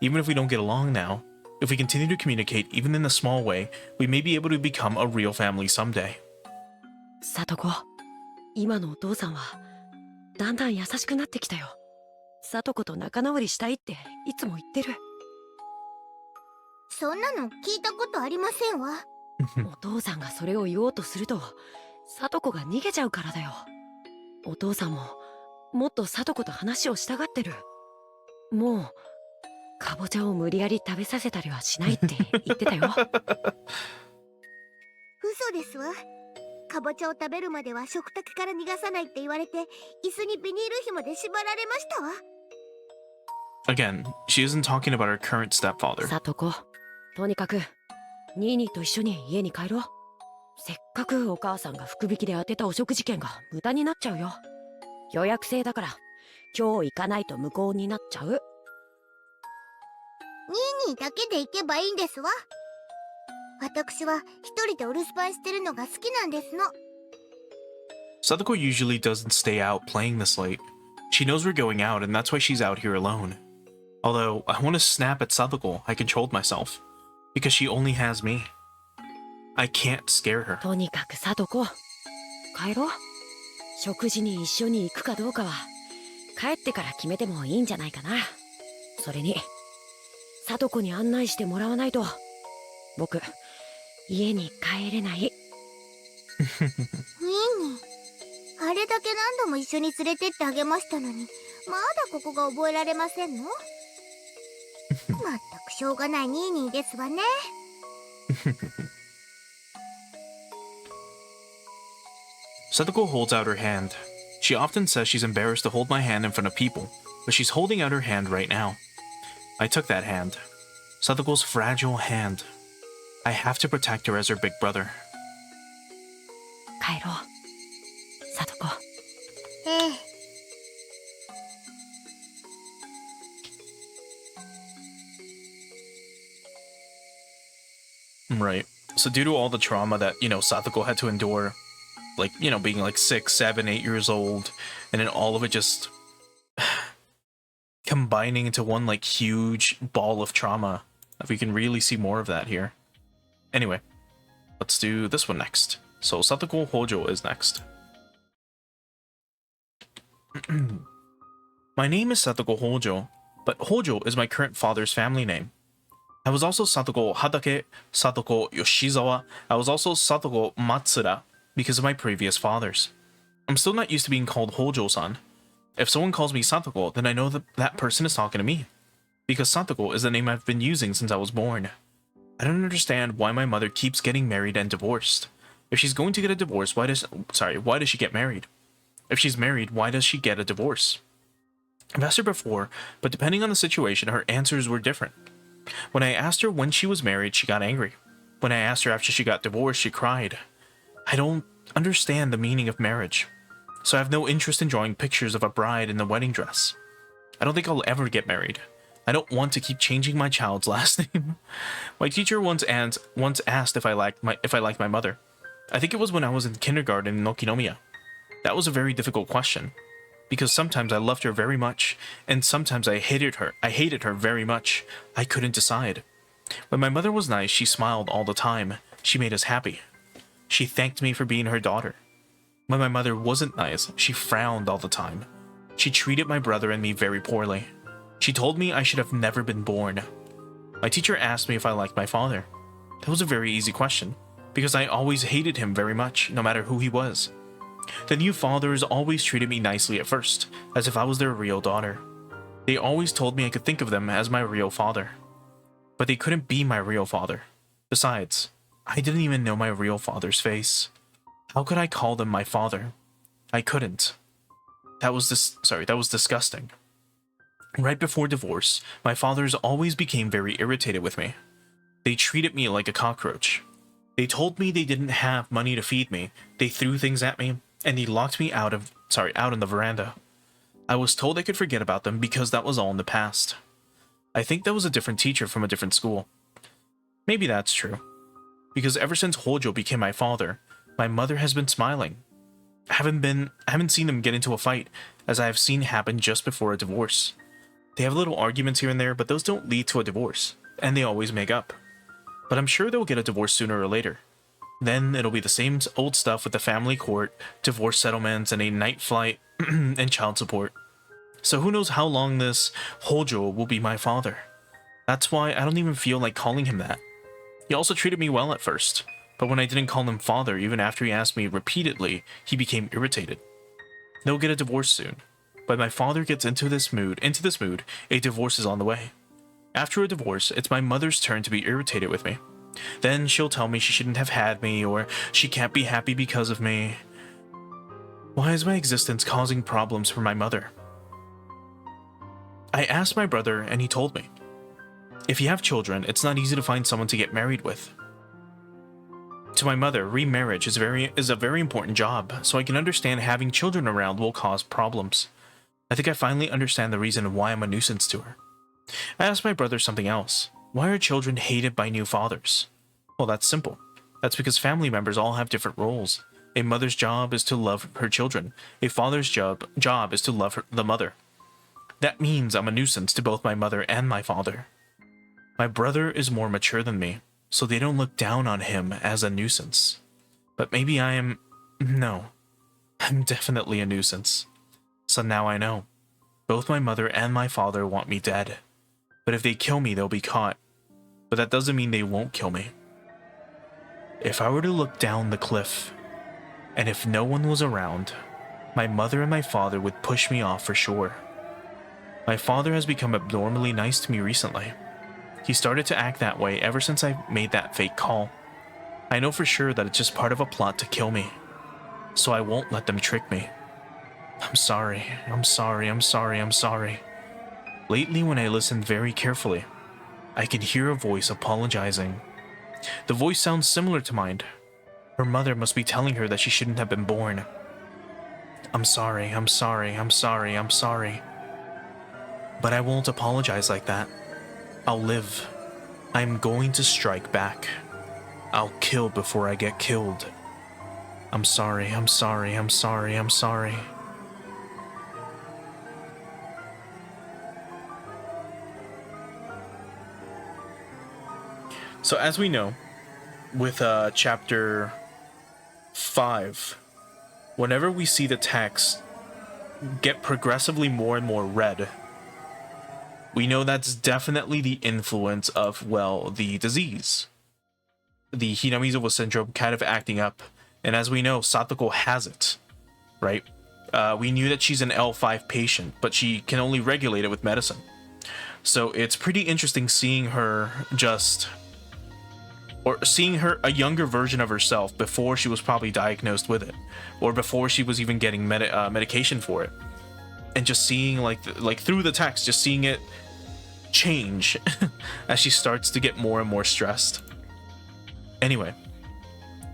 Even if we don't get along now, if we continue to communicate even in a small way, we may be able to become a real family someday.
サトコ、今のお父さんはだんだん優しくなってきたよ。サトコと仲直りしたいっていつも言ってる。
そんなの聞いたことありませんわ。
お父さんがそれを言おうとすると、サトコが逃げちゃうからだよ。お父さんももっとサトコと話をしたがってる。もうかぼちゃを無理やり食べさせたりはしないって言ってたよ。
嘘ですわ。かぼちゃを食べるまでは食卓から逃がさないって言われて、椅子にビニール紐で縛られましたわ。
Again, she isn't talking about her current stepfather.
サトコ、とにかくニーニーと一緒に家に帰ろう。せっかくお母さんが福引きで当てたお食事券が無駄になっちゃうよ。予約制だから今日行かないと無効になっちゃう。
ニーニーだけで行けばいいんですわ。私は一人でお留守番してるのが好きなんですの。
Sadako usually doesn't stay out playing this late. She knows we're going out and that's why she's out here alone. Although, I want to snap at Sadako, I controlled myself. Because she only has me. I can't scare her.
とにかくサトコ、帰ろう。食事に一緒に行くかどうかは帰ってから決めてもいいんじゃないかな。それにサトコに案内してもらわないと僕家に帰れない。ニーニ
ー、あれだけ何度も一緒に連れてってあげましたのに、まだここが覚えられませんの？まったくしょうがないニーニーですわね。
Sadako holds out her hand. She often says she's embarrassed to hold my hand in front of people, but she's holding out her hand right now. I took that hand. Sadako's fragile hand. I have to protect her as her big brother.
帰ろう、サトコ。
ええ。
Right. So due to all the trauma that, Satoko had to endure, like, being like 6, 7, 8 years old, and then all of it just combining into one, like, huge ball of trauma. If we can really see more of that here. Anyway, let's do this one next. So Satoko Hojo is next. My name is Satoko Hojo, but Hojo is my current father's family name. I was also Satoko Hadake, Satoko Yoshizawa, I was also Satoko Matsura because of my previous fathers. I'm still not used to being called Hojo-san. If someone calls me Satoko, then I know that that person is talking to me. Because Satoko is the name I've been using since I was born. I don't understand why my mother keeps getting married and divorced. If she's going to get a divorce, why does she get married? If she's married, why does she get a divorce? I've asked her before, but depending on the situation, her answers were different. When I asked her when she was married, she got angry. When I asked her after she got divorced, she cried. I don't understand the meaning of marriage. So I have no interest in drawing pictures of a bride in the wedding dress. I don't think I'll ever get married. I don't want to keep changing my child's last name. My teacher once asked if I liked my mother. I think it was when I was in kindergarten in Nokinomiya. That was a very difficult question, because sometimes I loved her very much, and sometimes I hated her very much. I couldn't decide. When my mother was nice, she smiled all the time. She made us happy. She thanked me for being her daughter. When my mother wasn't nice, she frowned all the time. She treated my brother and me very poorly. She told me I should have never been born. My teacher asked me if I liked my father. That was a very easy question, because I always hated him very much, no matter who he was. The new fathers always treated me nicely at first, as if I was their real daughter. They always told me I could think of them as my real father. But they couldn't be my real father. Besides, I didn't even know my real father's face. How could I call them my father? I couldn't. That was disgusting. Right before divorce, my fathers always became very irritated with me. They treated me like a cockroach. They told me they didn't have money to feed me, they threw things at me, and they locked me out on the veranda. I was told I could forget about them because that was all in the past. I think that was a different teacher from a different school. Maybe that's true. Because ever since Hojo became my father, my mother has been smiling. I haven't seen them get into a fight, as I have seen happen just before a divorce. They have little arguments here and there, but those don't lead to a divorce, and they always make up. But I'm sure they'll get a divorce sooner or later. Then it'll be the same old stuff with the family court, divorce settlements, and a night flight, and child support. So who knows how long this Hojo will be my father. That's why I don't even feel like calling him that. He also treated me well at first, but when I didn't call him father even after he asked me repeatedly, he became irritated. They'll get a divorce soon, but my father gets into this mood, a divorce is on the way. After a divorce, it's my mother's turn to be irritated with me. Then she'll tell me she shouldn't have had me, or she can't be happy because of me. Why is my existence causing problems for my mother? I asked my brother, and he told me. If you have children, it's not easy to find someone to get married with. To my mother, remarriage is a very important job, so I can understand having children around will cause problems. I think I finally understand the reason why I'm a nuisance to her. I asked my brother something else. Why are children hated by new fathers? Well, that's simple. That's because family members all have different roles. A mother's job is to love her children. A father's job is to love the mother. That means I'm a nuisance to both my mother and my father. My brother is more mature than me, so they don't look down on him as a nuisance. But maybe I am... No. I'm definitely a nuisance. So now I know. Both my mother and my father want me dead. But if they kill me, they'll be caught. But that doesn't mean they won't kill me. If I were to look down the cliff, and if no one was around, my mother and my father would push me off for sure. My father has become abnormally nice to me recently. He started to act that way ever since I made that fake call. I know for sure that it's just part of a plot to kill me. So I won't let them trick me. I'm sorry. Lately, when I listened very carefully, I can hear a voice apologizing. The voice sounds similar to mine. Her mother must be telling her that she shouldn't have been born. I'm sorry. But I won't apologize like that. I'll live. I'm going to strike back. I'll kill before I get killed. I'm sorry. So as we know, with chapter 5, whenever we see the text get progressively more and more red, we know that's definitely the influence of, well, the disease. The Hinamizawa syndrome kind of acting up. And as we know, Satoko has it, right? We knew that she's an L5 patient, but she can only regulate it with medicine. So it's pretty interesting seeing her a younger version of herself before she was probably diagnosed with it, or before she was even getting medication for it, and just seeing like through the text, just seeing it change as she starts to get more and more stressed. Anyway,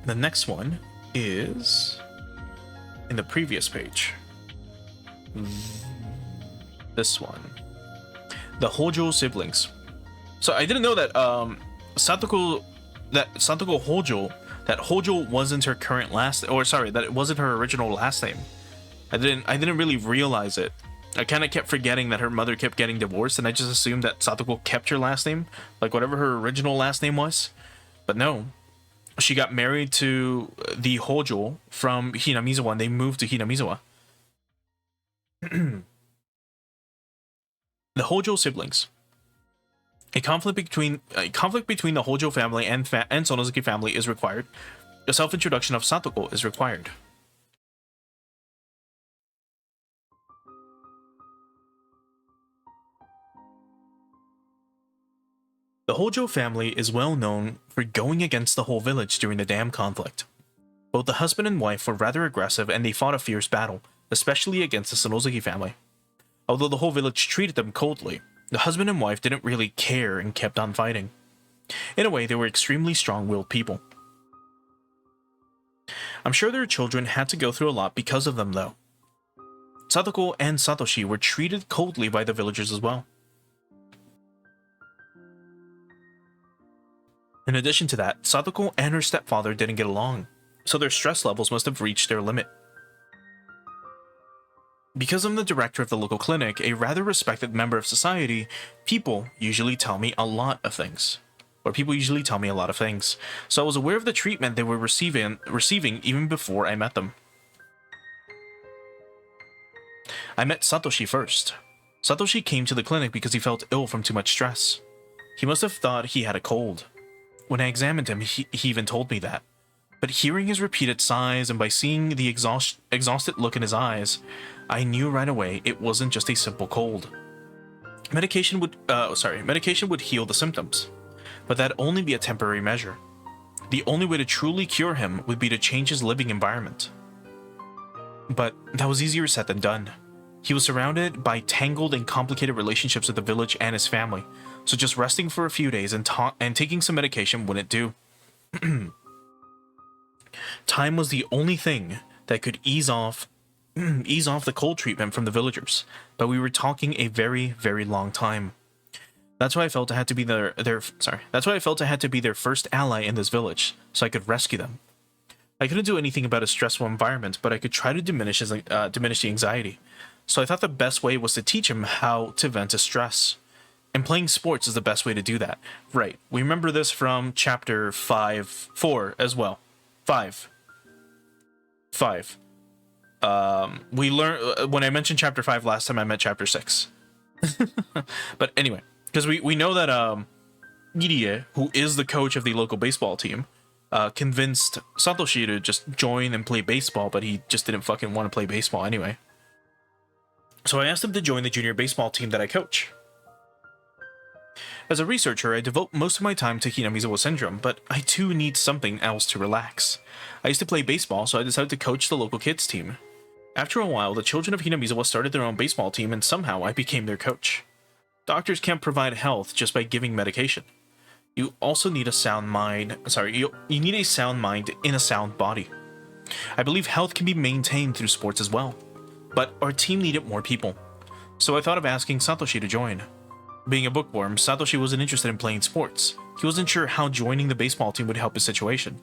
the next one is in the previous page. This one, the Hojo siblings. So I didn't know that Hojo wasn't her current last, or sorry, that it wasn't her original last name. I didn't really realize it. I kind of kept forgetting that her mother kept getting divorced, and I just assumed that Satoko kept her last name, like whatever her original last name was. But no, she got married to the Hojo from Hinamizawa, and they moved to Hinamizawa. The Hojo siblings. A conflict between the Hojo family and Sonozuki family is required. A self-introduction of Satoko is required. The Hojo family is well known for going against the whole village during the dam conflict. Both the husband and wife were rather aggressive, and they fought a fierce battle, especially against the Sonozuki family. Although the whole village treated them coldly, the husband and wife didn't really care and kept on fighting. In a way, they were extremely strong-willed people. I'm sure their children had to go through a lot because of them, though. Sadako and Satoshi were treated coldly by the villagers as well. In addition to that, Sadako and her stepfather didn't get along, so their stress levels must have reached their limit. Because I'm the director of the local clinic, a rather respected member of society, people usually tell me a lot of things. So I was aware of the treatment they were receiving even before I met them. I met Satoshi first. Satoshi came to the clinic because he felt ill from too much stress. He must have thought he had a cold. When I examined him, he even told me that. But hearing his repeated sighs and by seeing the exhausted look in his eyes, I knew right away it wasn't just a simple cold. Medication would heal the symptoms, but that'd only be a temporary measure. The only way to truly cure him would be to change his living environment. But that was easier said than done. He was surrounded by tangled and complicated relationships with the village and his family, so just resting for a few days and taking some medication wouldn't do. Time was the only thing that could ease off the cold treatment from the villagers, but we were talking a very, very long time. That's why I felt I had to be their first ally in this village, so I could rescue them. I couldn't do anything about a stressful environment, but I could try to diminish the anxiety. So I thought the best way was to teach him how to vent his stress. And playing sports is the best way to do that. Right, we remember this from chapter 4 as well. 5. We learned, when I mentioned chapter 5 last time, I meant chapter 6. But anyway, because we know that Irie, who is the coach of the local baseball team, convinced Satoshi to just join and play baseball, but he just didn't fucking want to play baseball anyway. So I asked him to join the junior baseball team that I coach. As a researcher, I devote most of my time to Hinamizawa syndrome, but I too need something else to relax. I used to play baseball, so I decided to coach the local kids team. After a while, the children of Hinamizawa started their own baseball team, and somehow I became their coach. Doctors can't provide health just by giving medication. You also need a sound mind. You need a sound mind in a sound body. I believe health can be maintained through sports as well, but our team needed more people, so I thought of asking Satoshi to join. Being a bookworm, Satoshi wasn't interested in playing sports. He wasn't sure how joining the baseball team would help his situation.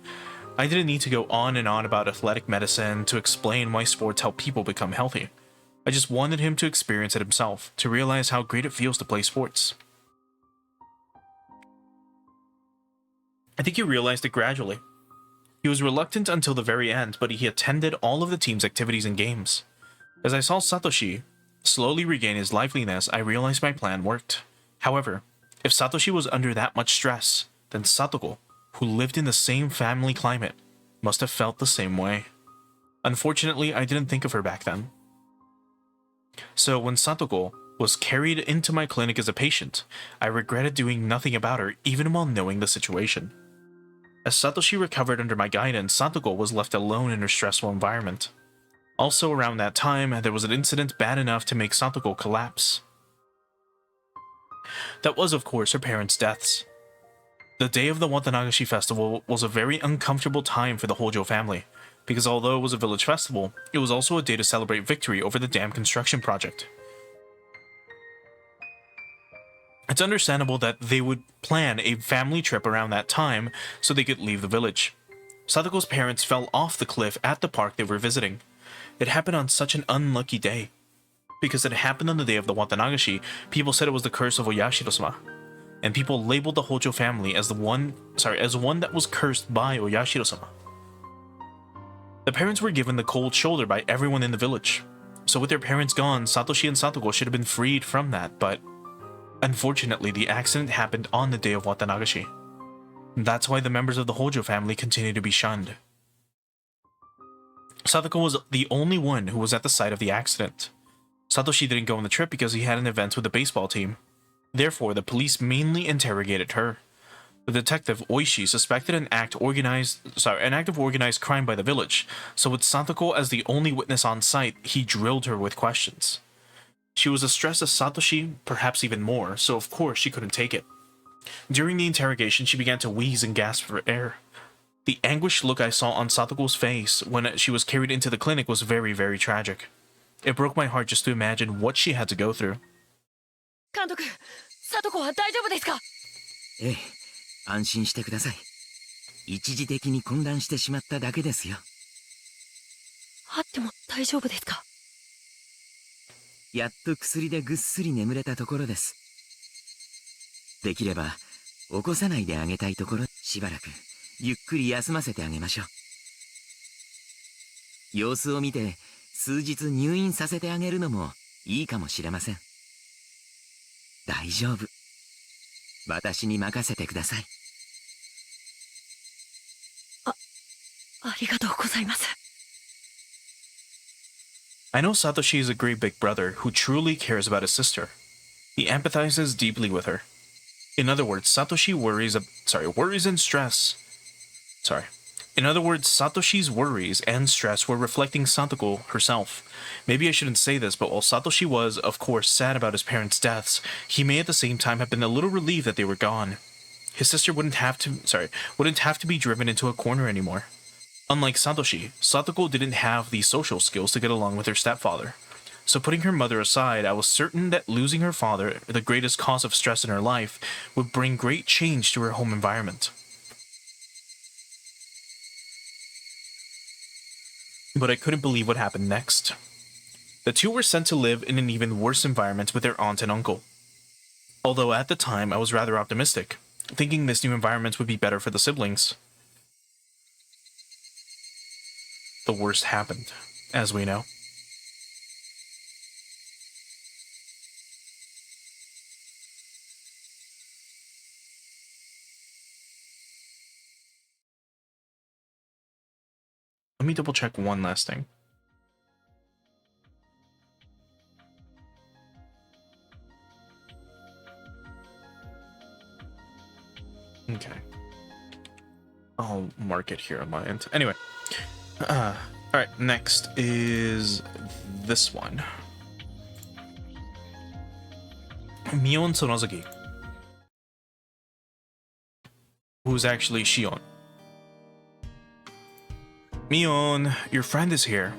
I didn't need to go on and on about athletic medicine to explain why sports help people become healthy. I just wanted him to experience it himself, to realize how great it feels to play sports. I think he realized it gradually. He was reluctant until the very end, but he attended all of the team's activities and games. As I saw Satoshi slowly regain his liveliness, I realized my plan worked. However, if Satoshi was under that much stress, then Satoko, who lived in the same family climate, must have felt the same way. Unfortunately, I didn't think of her back then. So when Satoko was carried into my clinic as a patient, I regretted doing nothing about her even while knowing the situation. As Satoshi recovered under my guidance, Satoko was left alone in her stressful environment. Also around that time, there was an incident bad enough to make Satoko collapse. That was, of course, her parents' deaths. The day of the Watanagashi festival was a very uncomfortable time for the Hojo family, because although it was a village festival, it was also a day to celebrate victory over the dam construction project. It's understandable that they would plan a family trip around that time so they could leave the village. Satoko's parents fell off the cliff at the park they were visiting. It happened on such an unlucky day. Because it happened on the day of the Watanagashi, people said it was the curse of Oyashiro-sama, and people labeled the Hojo family as one that was cursed by Oyashiro-sama. The parents were given the cold shoulder by everyone in the village. So with their parents gone, Satoshi and Satoko should have been freed from that, but unfortunately the accident happened on the day of Watanagashi. That's why the members of the Hojo family continue to be shunned. Satoko was the only one who was at the site of the accident. Satoshi didn't go on the trip because he had an event with the baseball team. Therefore, the police mainly interrogated her. The detective Oishi suspected an act of organized crime by the village, so with Satoko as the only witness on site, he drilled her with questions. She was as stressed as Satoshi, perhaps even more, so of course she couldn't take it. During the interrogation, she began to wheeze and gasp for air. The anguished look I saw on Satoko's face when she was carried into the clinic was very, very tragic. It broke my heart just to imagine what she had to go through.
監督、サトコは大丈夫ですか？
ええ、安心してください。一時的に混乱してしまっただけですよ。
あっても大丈夫ですか？
やっと薬でぐっすり眠れたところです。できれば起こさないであげたいところ、しばらくゆっくり休ませてあげましょう。様子を見て数日入院させてあげるのもいいかもしれません。大丈夫。私に任せてください。
ありがとうございます。
I know Satoshi is a great big brother who truly cares about his sister. He empathizes deeply with her. In other words, Satoshi's worries and stress were reflecting Satoko herself. Maybe I shouldn't say this, but while Satoshi was, of course, sad about his parents' deaths, he may at the same time have been a little relieved that they were gone. His sister wouldn't have to be driven into a corner anymore. Unlike Satoshi, Satoko didn't have the social skills to get along with her stepfather. So putting her mother aside, I was certain that losing her father, the greatest cause of stress in her life, would bring great change to her home environment. But I couldn't believe what happened next. The two were sent to live in an even worse environment with their aunt and uncle. Although at the time I was rather optimistic, thinking this new environment would be better for the siblings. The worst happened, as we know. Let me double check one last thing. Okay. I'll mark it here on my end. Anyway. Alright, next is this one. Mion Sonozuki. Who's actually Shion. Mion, your friend is here.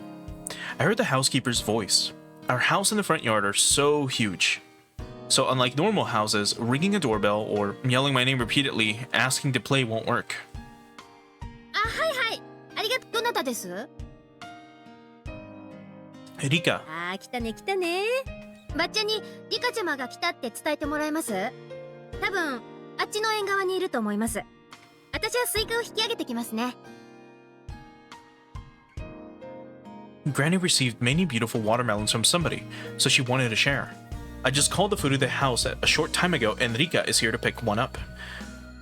I heard the housekeeper's voice. Our house and the front yard are so huge. So unlike normal houses, ringing a doorbell or yelling my name repeatedly, asking to play won't work.
どなたです？
リカ。
あー、来たね来たね。ばっちゃんにリカちゃまが来たって伝えてもらえます？多分あっちの縁側にいると思います。私はスイカを引き上げてきますね。
Granny received many beautiful watermelons from somebody, so she wanted to share. I just called the food of the house a short time ago, and Rika is here to pick one up.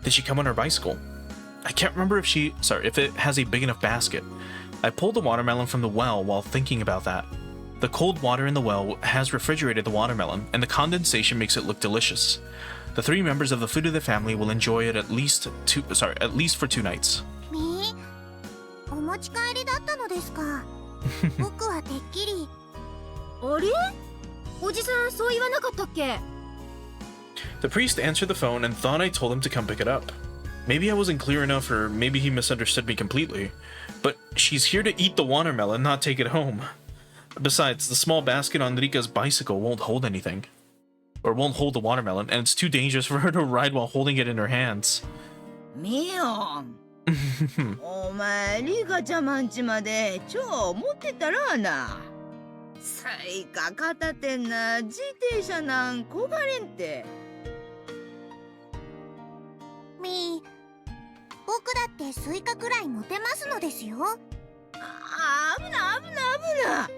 Did she come on her bicycle? I can't remember if it has a big enough basket. I pulled the watermelon from the well while thinking about that. The cold water in the well has refrigerated the watermelon, and the condensation makes it look delicious. The 3 members of the food of the family will enjoy it at least for 2 nights.
お持ち帰りだったのですか。僕はてっきり。あれ？おじさんそう言わなかったっけ？
The priest answered the phone and thought I told him to come pick it up. Maybe I wasn't clear enough, or maybe he misunderstood me completely. But she's here to eat the watermelon, not take it home. Besides, the small basket on Rika's bicycle won't hold anything. Or won't hold the watermelon, and it's too dangerous for her to ride while holding it in her hands.
ミオンお前リカちゃまんちまで超持ってたらな。スイカ片手な自転車なんこがれんて。
僕だってスイカくらい持てますのですよ。
危な。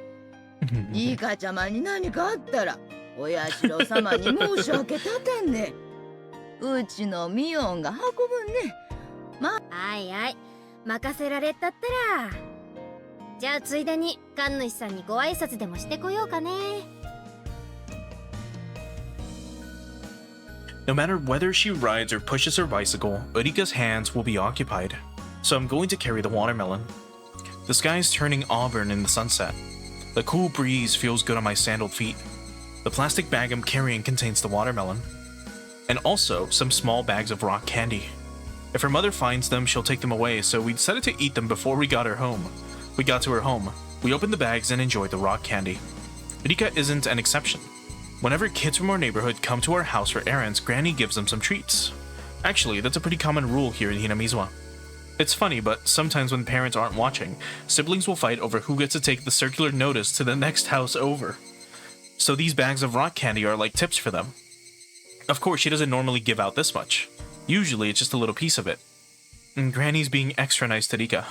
リカちゃまに何かあったらお社様に申し訳立てんね。うちのミオンが運ぶんね。
はい、任せられたったら。じゃあついでに神主さんにご挨拶でもしてこようかね。
No matter whether she rides or pushes her bicycle, Urika's hands will be occupied. So I'm going to carry the watermelon. The sky is turning auburn in the sunset. The cool breeze feels good on my sandaled feet. The plastic bag I'm carrying contains the watermelon, and also some small bags of rock candy. If her mother finds them, she'll take them away, so we decided to eat them before we got to her home. We opened the bags and enjoyed the rock candy. Rika isn't an exception. Whenever kids from our neighborhood come to our house for errands, Granny gives them some treats. Actually, that's a pretty common rule here in Hinamizuwa. It's funny, but sometimes when parents aren't watching, siblings will fight over who gets to take the circular notice to the next house over. So these bags of rock candy are like tips for them. Of course, she doesn't normally give out this much. Usually it's just a little piece of it. And Granny's being extra nice to Rika.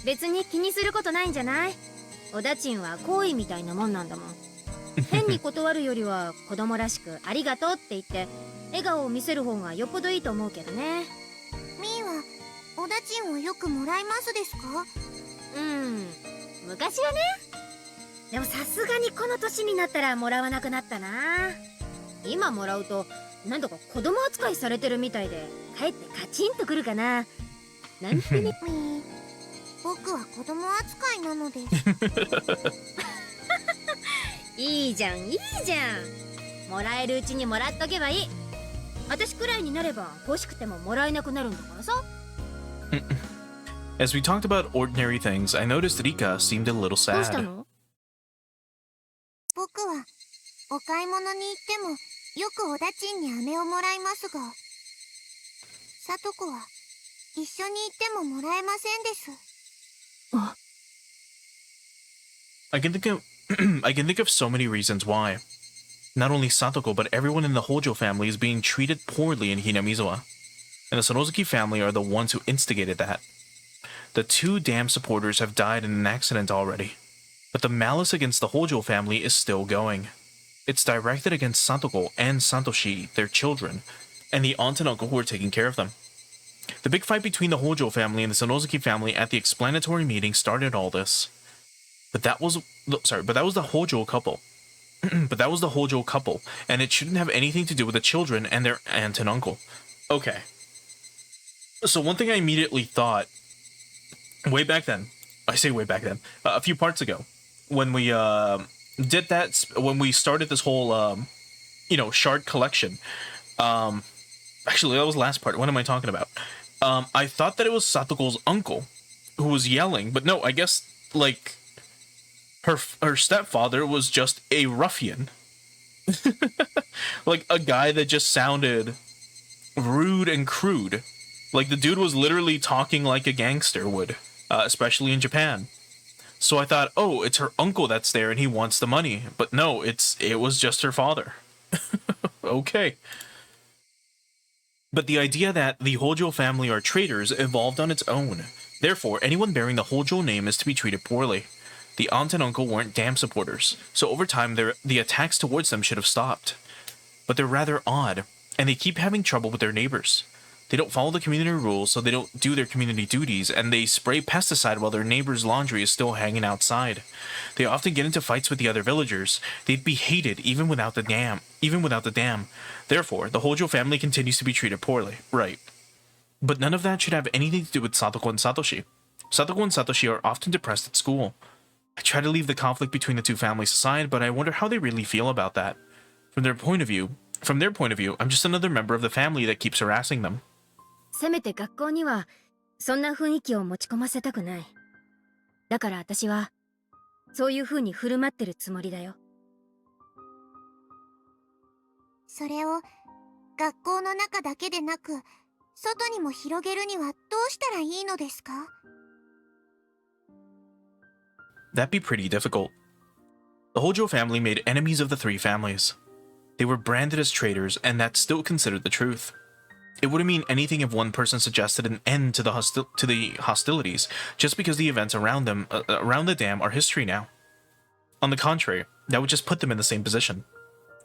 別に気にすることないんじゃない？おだちんは好意みたいなもんなんだもん。変に断るよりは子供らしくありがとうって言って笑顔を見せる方がよっぽどいいと思うけどね。
みーはおだちんをよくもらいますですか？
昔はね。でもさすがにこの年になったらもらわなくなったな。今もらうとなんだか子供扱いされてるみたいでかえってカチンとくるかな。なんてね。
僕は子供扱いなのです。
いいじゃんいいじゃん。もらえるうちにもらっとけばいい。私くらいになれば欲しくてももらえなくなるんだからさ。
As we talked about ordinary things, I noticed Rika seemed a little
どうした
sad.
の？
僕はお買い物に行ってもよくおだちんに飴をもらいますが、さとこは一緒に行ってももらえませんです。
I can think of so many reasons why. Not only Satoko, but everyone in the Hojo family is being treated poorly in Hinamizuwa. And the Sonozuki family are the ones who instigated that. The 2 dam supporters have died in an accident already. But the malice against the Hojo family is still going. It's directed against Satoko and Satoshi, their children, and the aunt and uncle who are taking care of them. The big fight between the Hojo family and the Sonozuki family at the explanatory meeting started all this. But that was the Hojo couple. But that was the Hojo couple, and it shouldn't have anything to do with the children and their aunt and uncle. Okay. So one thing I immediately thought, way back then, a few parts ago, when we when we started this whole, shard collection, actually that was last part, what am I talking about? I thought that it was Satoko's uncle who was yelling, but no, I guess, like, her stepfather was just a ruffian. Like, a guy that just sounded rude and crude. Like, the dude was literally talking like a gangster would, especially in Japan. So I thought, oh, it's her uncle that's there and he wants the money. But no, it was just her father. Okay. But the idea that the Hojo family are traitors evolved on its own. Therefore, anyone bearing the Hojo name is to be treated poorly. The aunt and uncle weren't dam supporters, so over time the attacks towards them should have stopped. But they're rather odd, and they keep having trouble with their neighbors. They don't follow the community rules, so they don't do their community duties, and they spray pesticide while their neighbor's laundry is still hanging outside. They often get into fights with the other villagers. They'd be hated even without the dam. Therefore, the Hojo family continues to be treated poorly. Right. But none of that should have anything to do with Satoko and Satoshi. Satoko and Satoshi are often depressed at school. I try to leave the conflict between the 2 families aside, but I wonder how they really feel about that. From their point of view, I'm just another member of the family that keeps harassing them.
せめて学校にはそんな雰囲気を持ち込ませたくない。だから私はそういう風に振る舞ってるつもりだよ。
それを学校の中だけでなく外にも広げるにはどうしたらいいのですか？
That'd be pretty difficult. The Hojo family made enemies of the 3 families. They were branded as traitors, and that's still considered the truth. It wouldn't mean anything if one person suggested an end to the hostilities, just because the events around the dam are history now. On the contrary, that would just put them in the same position.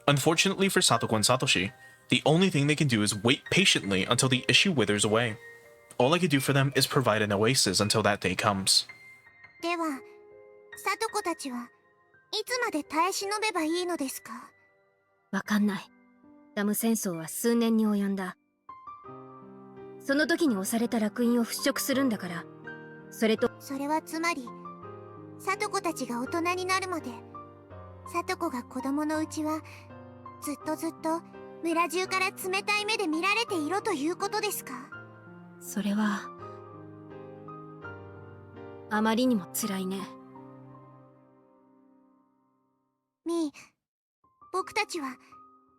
Unfortunately for Satoko and Satoshi, the only thing they can do is wait patiently until the issue withers away. All I could do for them is provide an oasis until that day comes.
では、さとこたちはいつまで耐え忍べばいいのですか？
わかんない。ダム戦争は数年に及んだ。その時に押された烙印を払拭するんだから。それはつまり
聡子たちが大人になるまで聡子が子供のうちはずっと村中から冷たい目で見られていろということですか？
それはあまりにも辛いね。
みー、僕たちは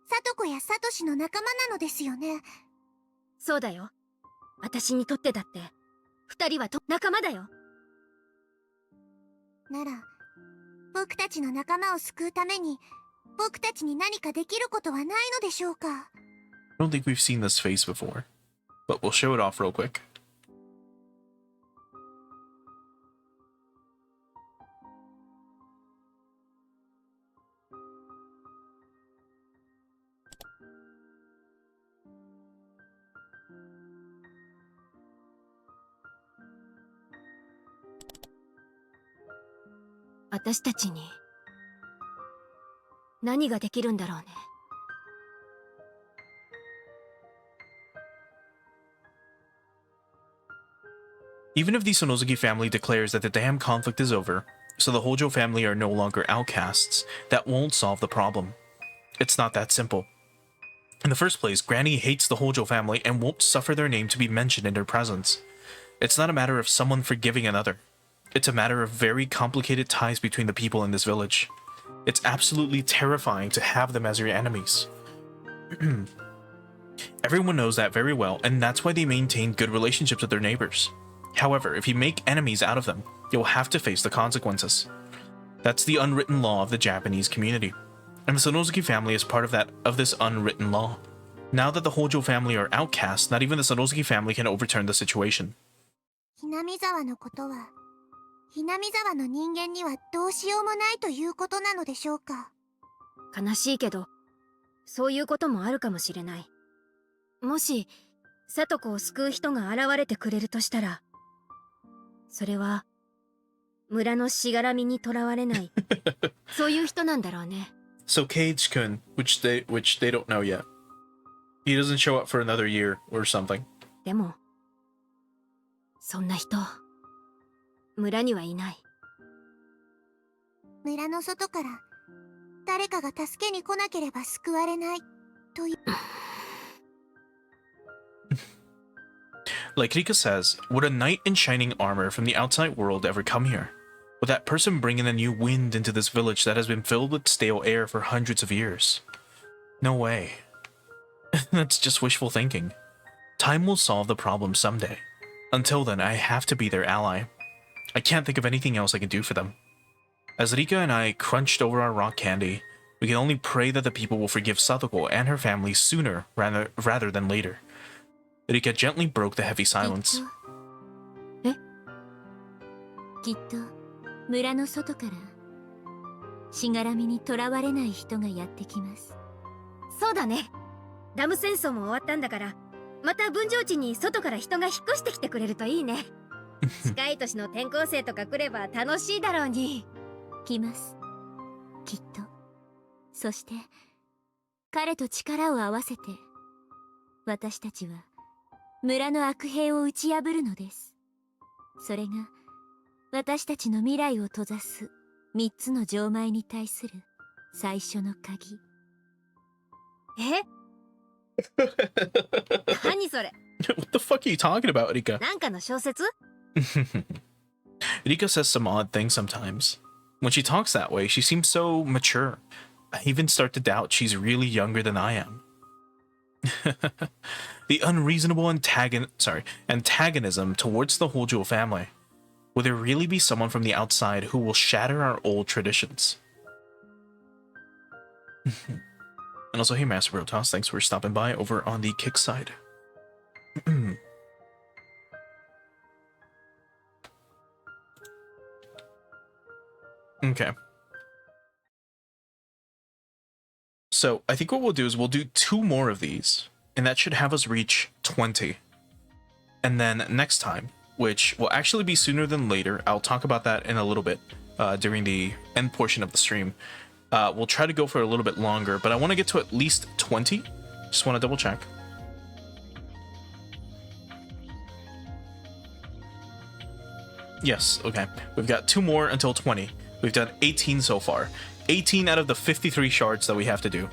聡子やサトシの仲間なのですよね。
そうだよ。私にとってだって二人は仲間だよ。
なら僕たちの仲間を救うために僕たちに何かできることはないのでしょうか？
I don't think we've seen this face before, but we'll show it off real quick.
私たちに何ができるんだろうね。
Even if the Sonozuki family declares that the damn conflict is over, so the Hojo family are no longer outcasts, that won't solve the problem. It's not that simple. In the first place, Granny hates the Hojo family and won't suffer their name to be mentioned in her presence. It's not a matter of someone forgiving another. It's a matter of very complicated ties between the people in this village. It's absolutely terrifying to have them as your enemies. Everyone knows that very well, and that's why they maintain good relationships with their neighbors. However, if you make enemies out of them, you'll have to face the consequences. That's the unwritten law of the Japanese community, and the Sonozuki family is part of this unwritten law. Now that the Hojo family are outcasts, not even the Sonozuki family can overturn the situation.
ひなみ沢のことはひなみ沢の人間にはどうしようもないということなのでしょうか？
悲しいけどそういうこともあるかもしれない。もし聡子を救う人が現れてくれるとしたら、それは村のしがらみにとらわれないそういう人なんだろうね。
So Cage-kun, which they don't know yet. He doesn't show up for another year or something.
でもそんな人村にはいない。
村の外から誰かが助けに来なければ救われないという。
Like Rika says, would a knight in shining armor from the outside world ever come here? Would that person bring in a new wind into this village that has been filled with stale air for hundreds of years? No way. That's just wishful thinking. Time will solve the problem someday. Until then, I have to be their ally. I can't think of anything else I can do for them. As Rika and I crunched over our rock candy, we can only pray that the people will forgive Satoko and her family sooner rather than later. Rika gently broke the heavy silence.
きっと村の外からしがらみにとらわれない人がやってきます。
そうだね。ダム戦争も終わったんだから、また分譲地に外から人が引っ越してきてくれるといいね。近い年の転校生とか来れば楽しいだろうに。
来ます。きっと。そして彼と力を合わせて私たちは村の悪兵を打ち破るのです。それが私たちの未来を閉ざす3つの錠前に対する最初の鍵。
え？何それ？
What the fuck are you talking about, Rika?
なんかの小説？
Rika says some odd things sometimes. When she talks that way, she seems so mature. I even start to doubt she's really younger than I am. The unreasonable antagonism towards the Hojo family. Will there really be someone from the outside who will shatter our old traditions? And also, hey Master Brotos, thanks for stopping by over on the kick side. Okay. So, I think what we'll do is we'll do 2 more of these, and that should have us reach 20. And then next time, which will actually be sooner than later, I'll talk about that in a little bit during the end portion of the stream. We'll try to go for a little bit longer, but I want to get to at least 20. Just want to double check. Yes, okay. We've got 2 more until 20. We've done 18 so far. 18 out of the 53 shards that we have to do.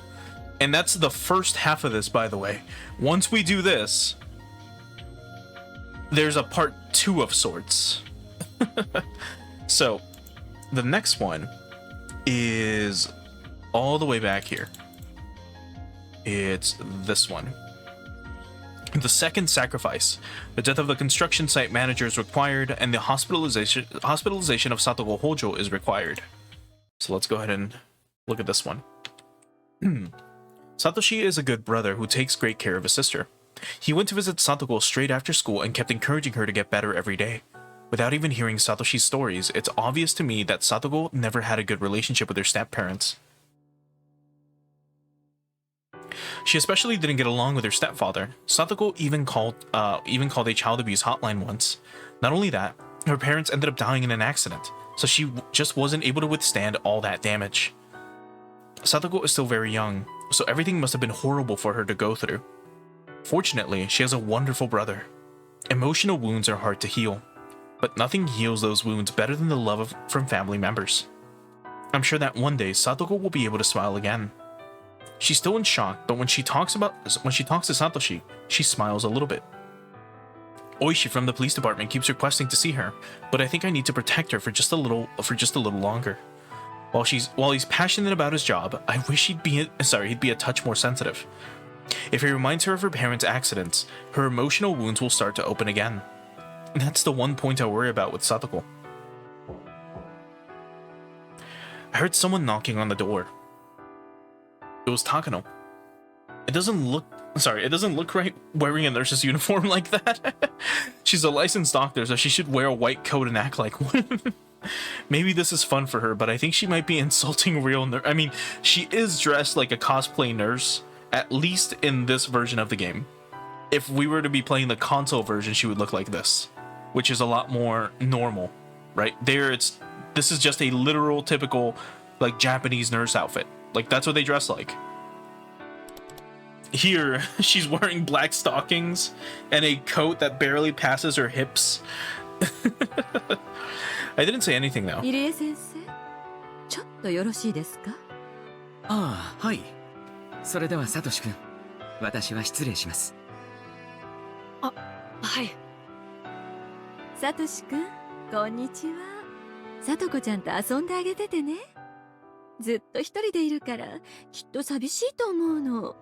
And that's the first half of this, by the way. Once we do this, there's a part 2 of sorts. So, the next one is all the way back here. It's this one. The second sacrifice. The death of the construction site manager is required, and the hospitalization of Satoko Hojo is required. So let's go ahead and look at this one. Satoshi is a good brother who takes great care of his sister. He went to visit Satoko straight after school and kept encouraging her to get better every day. Without even hearing Satoshi's stories, it's obvious to me that Satoko never had a good relationship with her step-parents. She especially didn't get along with her stepfather. Satoko even called a child abuse hotline once. Not only that, her parents ended up dying in an accident, so she just wasn't able to withstand all that damage. Satoko is still very young, so everything must have been horrible for her to go through. Fortunately, she has a wonderful brother. Emotional wounds are hard to heal, but nothing heals those wounds better than the love from family members. I'm sure that one day Satoko will be able to smile again. She's still in shock, but when she talks to Satoshi, she smiles a little bit. Oishi from the police department keeps requesting to see her, but I think I need to protect her for just a little longer. While he's passionate about his job, I wish he'd be a touch more sensitive. If he reminds her of her parents' accidents, her emotional wounds will start to open again. That's the one point I worry about with Satoko. I heard someone knocking on the door. It was Takano. It doesn't look right wearing a nurse's uniform like that. She's a licensed doctor, so she should wear a white coat and act like one. Maybe this is fun for her, but I think she might be insulting real I mean, she is dressed like a cosplay nurse, at least in this version of the game. If we were to be playing the console version, she would look like this, which is a lot more normal, right? This is just a literal, typical, like, Japanese nurse outfit. Like, that's what they dress like. Here, she's wearing black stockings and a coat that barely passes her hips. I didn't say anything though.
入江先生、ちょっとよろしいですか？
ああ、はい。それではサトシ君、私は失礼します。
あ、はい。
サトシ君、こんにちは。サトコちゃんと遊んであげててね。ずっと一人でいるから、きっと寂しいと思うの。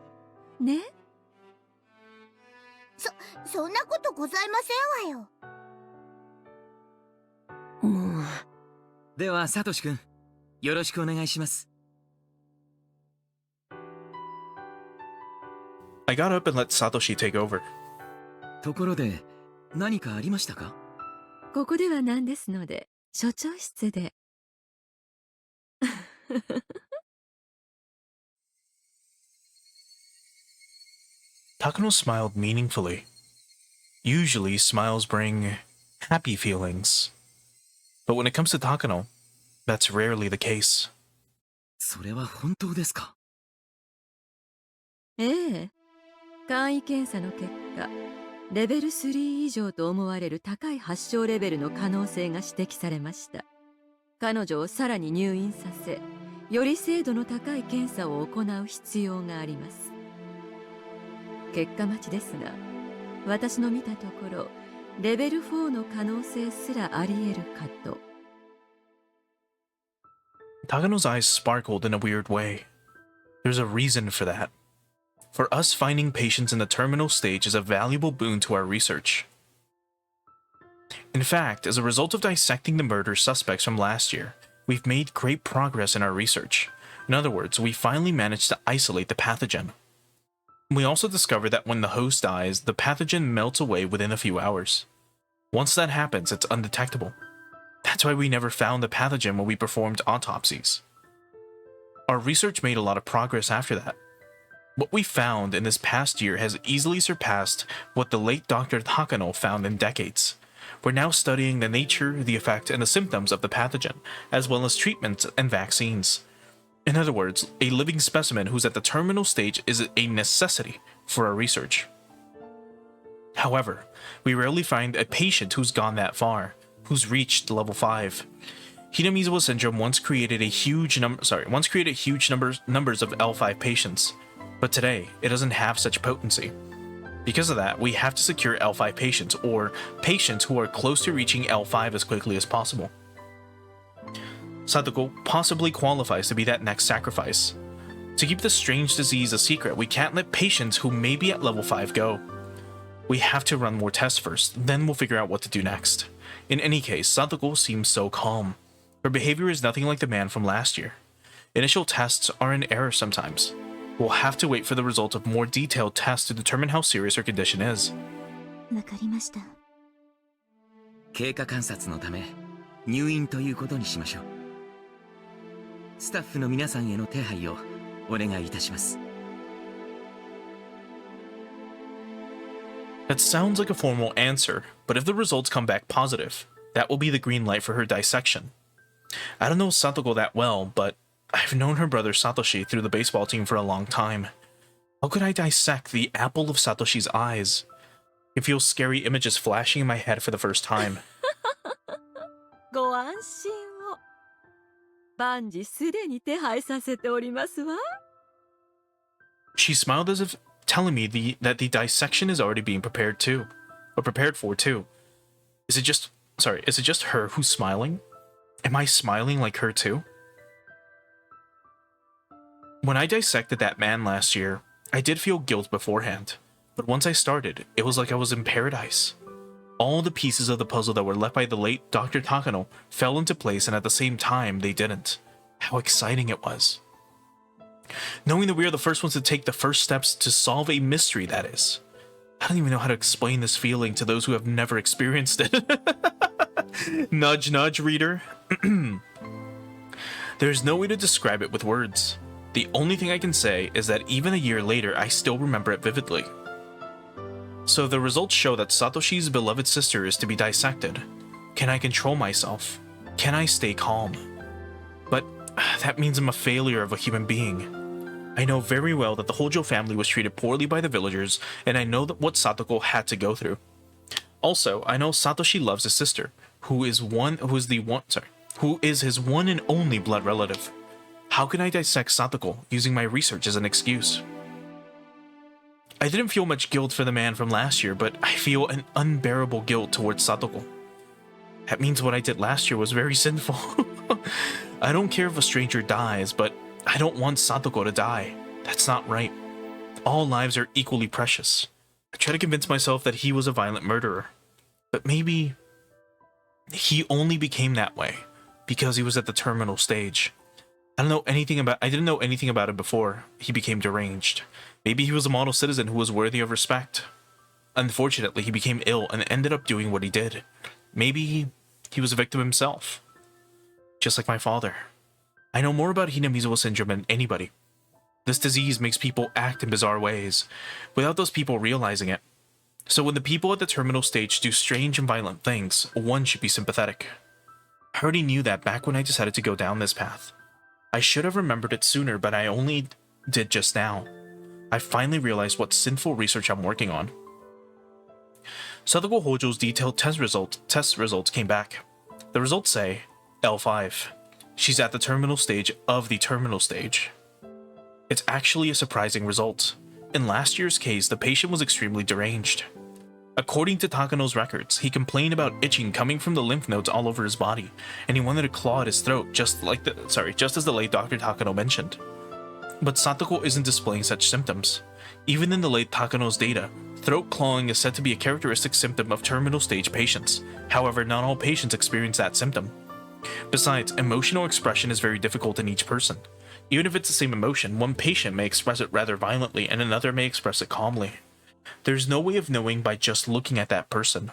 ね？
そんなことございませんわよ。
ではサトシ君、よろしくお願いします。
I got up and let Satoshi take over.
ところで、何かありましたか？
ここではなんですので、所長室で。
Takano smiled meaningfully. Usually, smiles bring happy feelings. But when it comes to Takano, that's rarely the case.
それは本当ですか？
ええ。簡易検査の結果、レベル3以上と思われる高い発症レベルの可能性が指摘されました。彼女をさらに入院させ、より精度の高い検査を行う必要があります。結果待ちですが、私の見たところ、レベル4の可能性すらあり得るかと。
Takano's eyes sparkled in a weird way. There's a reason for that. For us, finding patients in the terminal stage is a valuable boon to our research. In fact, as a result of dissecting the murder suspects from last year, we've made great progress in our research. In other words, we finally managed to isolate the pathogen. We also discovered that when the host dies, the pathogen melts away within a few hours. Once that happens, it's undetectable. That's why we never found the pathogen when we performed autopsies. Our research made a lot of progress after that. What we found in this past year has easily surpassed what the late Dr. Takano found in decades. We're now studying the nature, the effect, and the symptoms of the pathogen, as well as treatments and vaccines. In other words, a living specimen who's at the terminal stage is a necessity for our research. However, we rarely find a patient who's gone that far, who's reached level 5. Hinamizawa syndrome once created huge numbers of L5 patients, but today it doesn't have such potency. Because of that, we have to secure L5 patients, or patients who are close to reaching L5 as quickly as possible. Sadako possibly qualifies to be that next sacrifice. To keep this strange disease a secret, we can't let patients who may be at level 5 go. We have to run more tests first, then we'll figure out what to do next. In any case, Sadako seems so calm. Her behavior is nothing like the man from last year. Initial tests are in error sometimes. We'll have to wait for the result of more detailed tests to determine how serious her condition is.
わかりました。
経過観察のため入院ということにしましょう。スタッフの皆さんへの手配をお願いいたします。
That sounds like a formal answer, but if the results come back positive, that will be the green light for her dissection. I don't know Satoko that well, but I've known her brother Satoshi through the baseball team for a long time. How could I dissect the apple of Satoshi's eyes? I feel scary images flashing in my head for the first time.
ご安心を。万事すでに手配させておりますわ。
She smiled as if telling me that the dissection is already being prepared for too. Is it just her who's smiling? Am I smiling like her too? When I dissected that man last year, I did feel guilt beforehand, but once I started, it was like I was in paradise. All the pieces of the puzzle that were left by the late Dr. Takano fell into place, and at the same time, they didn't. How exciting it was. Knowing that we are the first ones to take the first steps to solve a mystery, that is. I don't even know how to explain this feeling to those who have never experienced it. Nudge, nudge, reader. There's no way to describe it with words. The only thing I can say is that even a year later, I still remember it vividly. So the results show that Satoshi's beloved sister is to be dissected. Can I control myself? Can I stay calm? But that means I'm a failure of a human being. I know very well that the Hojo family was treated poorly by the villagers, and I know that what Satoko had to go through. Also, I know Satoshi loves his sister, who is his one and only blood relative. How can I dissect Satoko using my research as an excuse? I didn't feel much guilt for the man from last year, but I feel an unbearable guilt towards Satoko. That means what I did last year was very sinful. I don't care if a stranger dies, but I don't want Satoko to die. That's not right. All lives are equally precious. I try to convince myself that he was a violent murderer. But maybe he only became that way because he was at the terminal stage. I didn't know anything about him before he became deranged. Maybe he was a model citizen who was worthy of respect. Unfortunately, he became ill and ended up doing what he did. Maybe he was a victim himself. Just like my father. I know more about Hinamizawa syndrome than anybody. This disease makes people act in bizarre ways, without those people realizing it. So when the people at the terminal stage do strange and violent things, one should be sympathetic. I already knew that back when I decided to go down this path. I should have remembered it sooner, but I only did just now. I finally realized what sinful research I'm working on. Sadako Hojo's detailed test results came back. The results say L5. She's at the terminal stage of the terminal stage. It's actually a surprising result. In last year's case, the patient was extremely deranged. According to Takano's records, he complained about itching coming from the lymph nodes all over his body, and he wanted to claw at his throat just as the late Dr. Takano mentioned. But Satoko isn't displaying such symptoms. Even in the late Takano's data, throat clawing is said to be a characteristic symptom of terminal stage patients. However, not all patients experience that symptom. Besides, emotional expression is very difficult in each person. Even if it's the same emotion, one patient may express it rather violently and another may express it calmly. There's no way of knowing by just looking at that person.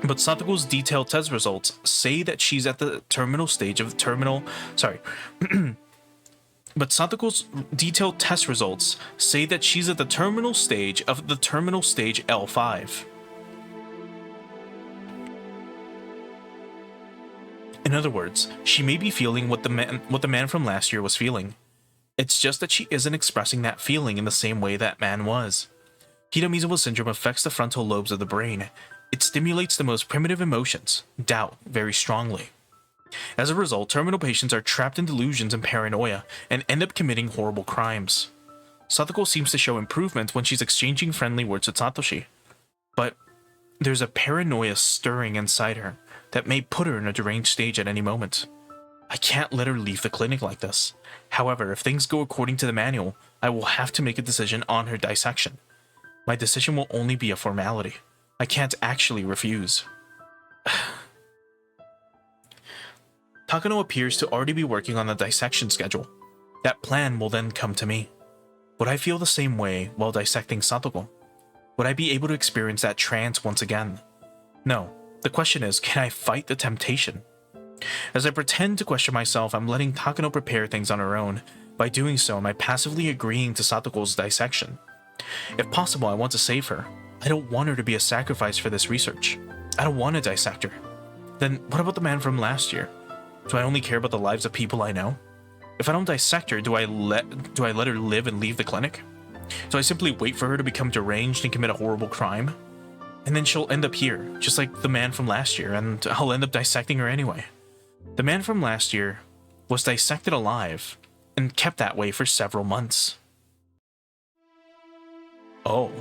But Satoko's detailed test results say that she's at the terminal stage of But Satoko's detailed test results say that she's at the terminal stage of the terminal stage L5. In other words, she may be feeling what the man from last year was feeling. It's just that she isn't expressing that feeling in the same way that man was. Hinamizawa syndrome affects the frontal lobes of the brain, It stimulates the most primitive emotions, doubt, very strongly. As a result, terminal patients are trapped in delusions and paranoia and end up committing horrible crimes. Satoko seems to show improvement when she's exchanging friendly words with Satoshi, but there's a paranoia stirring inside her that may put her in a deranged stage at any moment. I can't let her leave the clinic like this. However, if things go according to the manual, I will have to make a decision on her dissection. My decision will only be a formality. I can't actually refuse. Takano appears to already be working on the dissection schedule. That plan will then come to me. Would I feel the same way while dissecting Satoko? Would I be able to experience that trance once again? No. The question is, can I fight the temptation? As I pretend to question myself, I'm letting Takano prepare things on her own. By doing so, am I passively agreeing to Satoko's dissection? If possible, I want to save her. I don't want her to be a sacrifice for this research. I don't want to dissect her. Then what about the man from last year? Do I only care about the lives of people I know? If I don't dissect her, do I let her live and leave the clinic? Do I simply wait for her to become deranged and commit a horrible crime? And then she'll end up here, just like the man from last year, and I'll end up dissecting her anyway. The man from last year was dissected alive and kept that way for several months. Oh.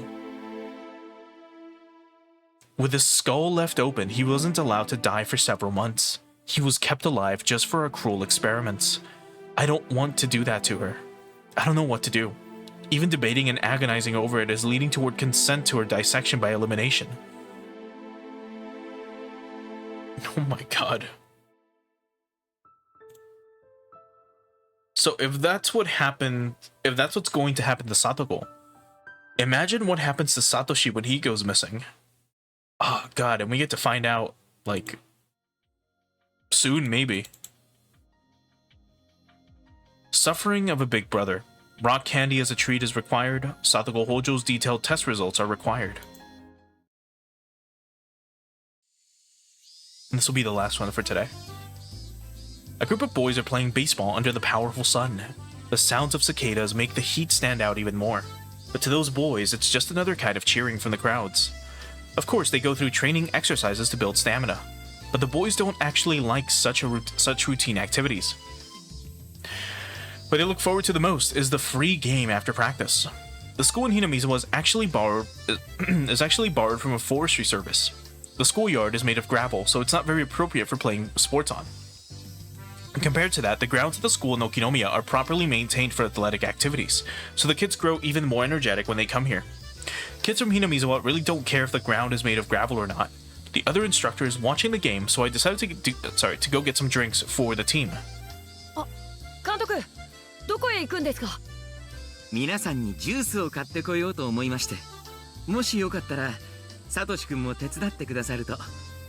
With his skull left open, he wasn't allowed to die for several months. He was kept alive just for a cruel experiments. I don't want to do that to her. I don't know what to do. Even debating and agonizing over it is leading toward consent to her dissection by elimination. Oh my god. So if that's what happened, if that's what's going to happen to Satoko, imagine what happens to Satoshi when he goes missing. Oh god, and we get to find out, like, soon maybe. Suffering of a big brother. Rock candy as a treat is required. Satoko Hojo's detailed test results are required. And this will be the last one for today. A group of boys are playing baseball under the powerful sun. The sounds of cicadas make the heat stand out even more. But to those boys, it's just another kind of cheering from the crowds. Of course, they go through training exercises to build stamina, but the boys don't actually like such routine activities. What they look forward to the most is the free game after practice. The school in Hinamizawa is actually borrowed from a forestry service. The schoolyard is made of gravel, so it's not very appropriate for playing sports on. And compared to that, the grounds at the school in Okinomiya are properly maintained for athletic activities, so the kids grow even more energetic when they come here. Kids from Hinamizawa really don't care if the ground is made of gravel or not. The other instructor is watching the game, so I decided to go get some drinks for the team.
監督、どこへ行くんですか？
皆さんにジュースを買ってこようと思いまして、もしよかったらサトシ君も手伝ってくださると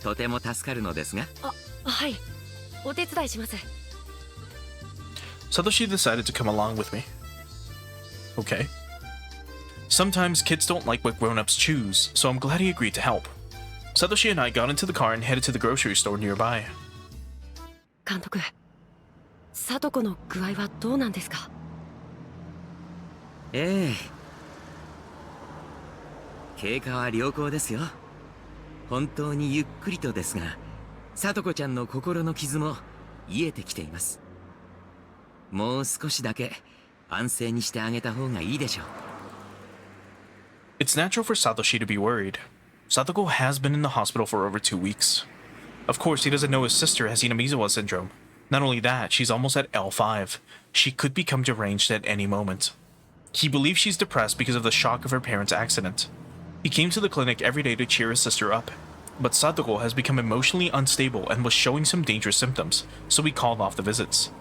とても助かるのですが。
はい、お手伝いします。
Satoshi decided to come along with me. Okay. Sometimes kids don't like what grown-ups choose, so I'm glad he agreed to help. Satoshi and I got into the car and headed to the grocery store nearby.
監督、サトコの具合はどうなんですか？
ええ。経過は良好ですよ。本当にゆっくりとですが、サトコちゃんの心の傷も癒えてきています。もう少しだけ安静にしてあげた方がいいでしょう。
It's natural for Satoshi to be worried. Satoko has been in the hospital for over 2 weeks. Of course, he doesn't know his sister has Hinamizawa syndrome. Not only that, she's almost at L5. She could become deranged at any moment. He believes she's depressed because of the shock of her parents' accident. He came to the clinic every day to cheer his sister up. But Satoko has become emotionally unstable and was showing some dangerous symptoms, so we called off the visits.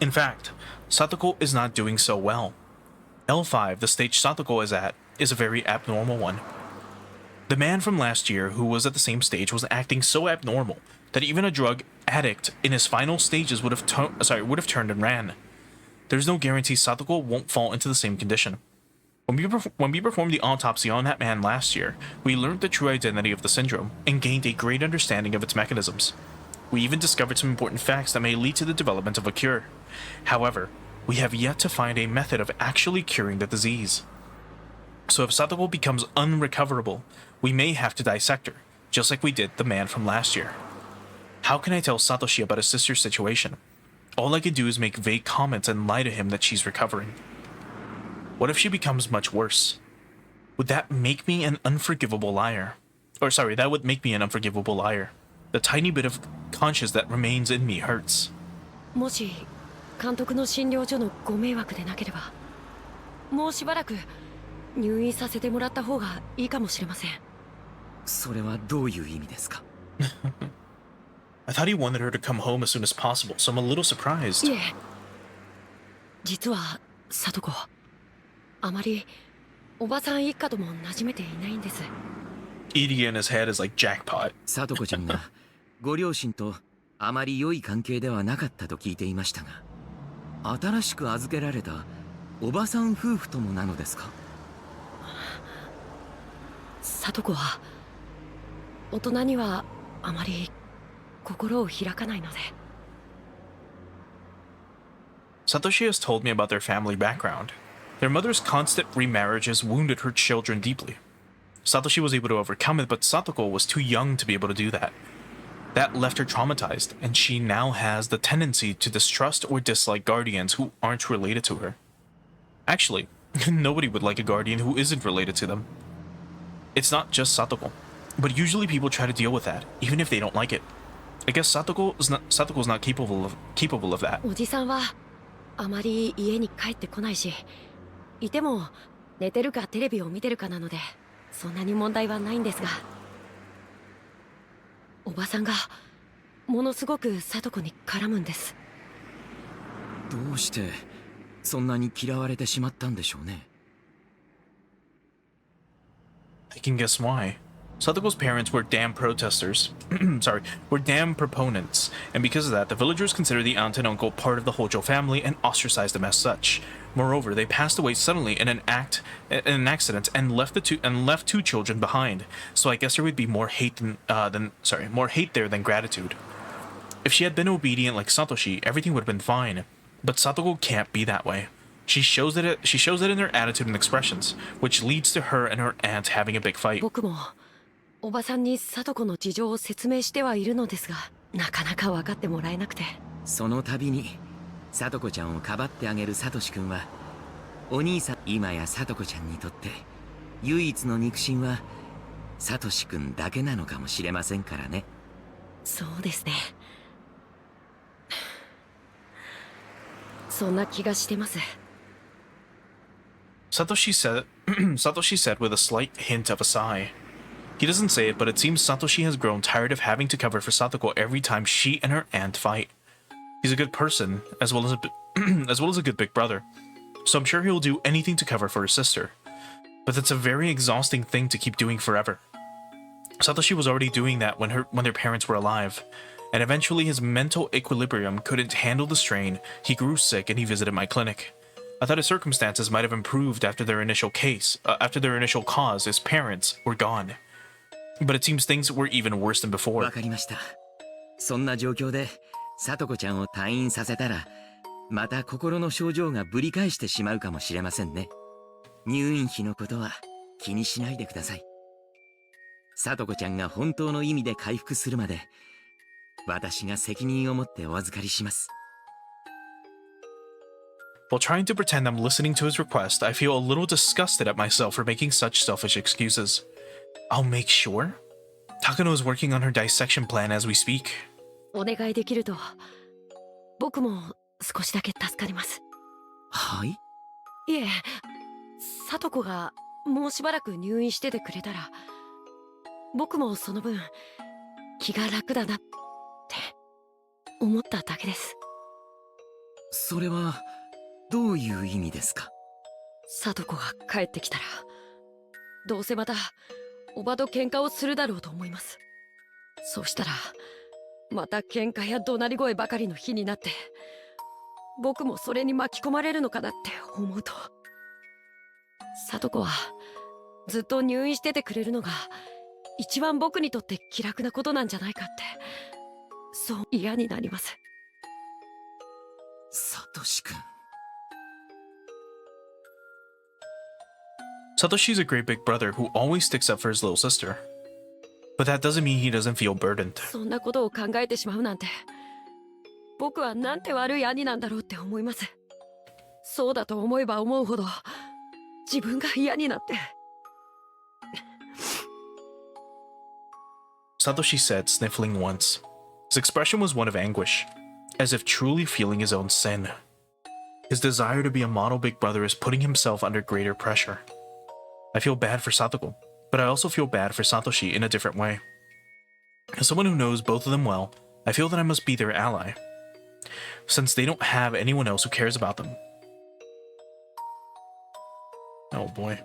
In fact, Satoko is not doing so well. L5, the stage Satoko is at, is a very abnormal one. The man from last year who was at the same stage was acting so abnormal that even a drug addict in his final stages would have turned and ran. There's no guarantee Satoko won't fall into the same condition. When we performed the autopsy on that man last year, we learned the true identity of the syndrome and gained a great understanding of its mechanisms. We even discovered some important facts that may lead to the development of a cure. However, we have yet to find a method of actually curing the disease. So if Satoko becomes unrecoverable, we may have to dissect her, just like we did the man from last year. How can I tell Satoshi about his sister's situation? All I can do is make vague comments and lie to him that she's recovering. What if she becomes much worse? Would that make me an unforgivable liar? Or sorry, that would make me an unforgivable liar. The tiny bit of conscience that remains in me hurts.
もし監督の診療所のご迷惑でなければ、もうしばらく入院させてもらった方がいいかもしれません。
それはどういう意味ですか？
I thought he wanted her to come home as soon as possible, so I'm a little surprised.
いえ、実は聡子、あまりおばさん一家とも馴染めていないんです。
Eating in his head is like jackpot.
聡子ちゃんがご両親とあまり良い関係ではなかったと聞いていましたが、新しく預けられたおばさん夫婦ともなのですか？
聡子は大人にはあまり心を開かないので。
Satoshi has told me about their family background. Their mother's constant remarriages wounded her children deeply. Satoshi was able to overcome it, but Satoko was too young to be able to do that. That left her traumatized, and she now has the tendency to distrust or dislike guardians who aren't related to her. Actually, nobody would like a guardian who isn't related to them. It's not just Satoko, but usually people try to deal with that, even if they don't like it. I guess Satoko's not capable of that.
おじさんはあまり家に帰ってこないし、いても寝てるかテレビを見てるかなので、そんなに問題はないんですが、おばさんがものすごく聡子に絡むんです。
どうしてそんなに嫌われてしまったんでしょうね。
I can guess why. Satoko's parents were damn protesters. were damn proponents. And because of that, the villagers considered the aunt and uncle part of the Hojo family and ostracized them as such. Moreover, they passed away suddenly in an accident and left two children behind. So I guess there would be more hate there than gratitude. If she had been obedient like Satoshi, everything would have been fine. But Satoko can't be that way. She shows it in her attitude and expressions, which leads to her and her aunt having a big fight.
僕もおばさんに聡子の事情を説明してはいるのですが、なかなか分かってもらえなくて。
その度に聡子ちゃんをかばってあげるサトシ君は、お兄さん今や聡子ちゃんにとって唯一の肉親はサトシ君だけなのかもしれませんからね。
そうですね。そんな気がしてます。
Satoshi said with a slight hint of a sigh. He doesn't say it, but it seems Satoshi has grown tired of having to cover for Satoko every time she and her aunt fight. He's a good person, as well as a good big brother, so I'm sure he'll do anything to cover for his sister. But that's a very exhausting thing to keep doing forever. Satoshi was already doing that when their parents were alive, and eventually his mental equilibrium couldn't handle the strain. He grew sick and he visited my clinic. I thought his circumstances might have improved after their initial cause, his parents were gone. But it seems things were even worse than before.
わかりました。そんな状況で聡子ちゃんを退院させたら、また心の症状がぶり返してしまうかもしれませんね。入院費のことは気にしないでください。聡子ちゃんが本当の意味で回復するまで、私が責任を持ってお預かりします。
While trying to pretend I'm listening to his request, I feel a little disgusted at myself for making such selfish excuses. I'll make sure. Takano is working on her dissection plan as we speak.
お願いできると僕も少しだけ助かります。
はい？
いえ、聡子がもうしばらく入院しててくれたら、僕もその分気が楽だなって思っただけです。
それはどういう意味ですか？
聡子が帰ってきたら、どうせまたおばと喧嘩をするだろうと思います。そうしたらまた喧嘩や怒鳴り声ばかりの日になって、僕もそれに巻き込まれるのかなって思うと、聡子はずっと入院しててくれるのが一番僕にとって気楽なことなんじゃないかって、そう嫌になります。
サトシ君。
Satoshi's a great big brother who always sticks up for his little sister. But that doesn't mean he doesn't feel burdened.
そんなことを考えてしまうなんて、僕はなんて悪い兄なんだろうって思います。そうだと思えば思うほど自分が嫌になって。
Satoshi said, sniffling once. His expression was one of anguish, as if truly feeling his own sin. His desire to be a model big brother is putting himself under greater pressure. I feel bad for Satoko, but I also feel bad for Satoshi in a different way. As someone who knows both of them well, I feel that I must be their ally, since they don't have anyone else who cares about them. Oh boy.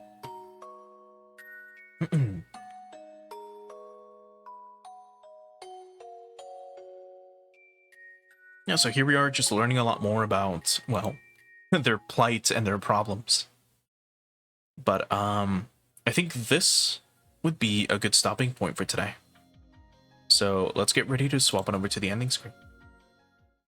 Yeah, so here we are just learning a lot more about, well, their plight and their problems. But I think this would be a good stopping point for today. So let's get ready to swap on over to the ending screen.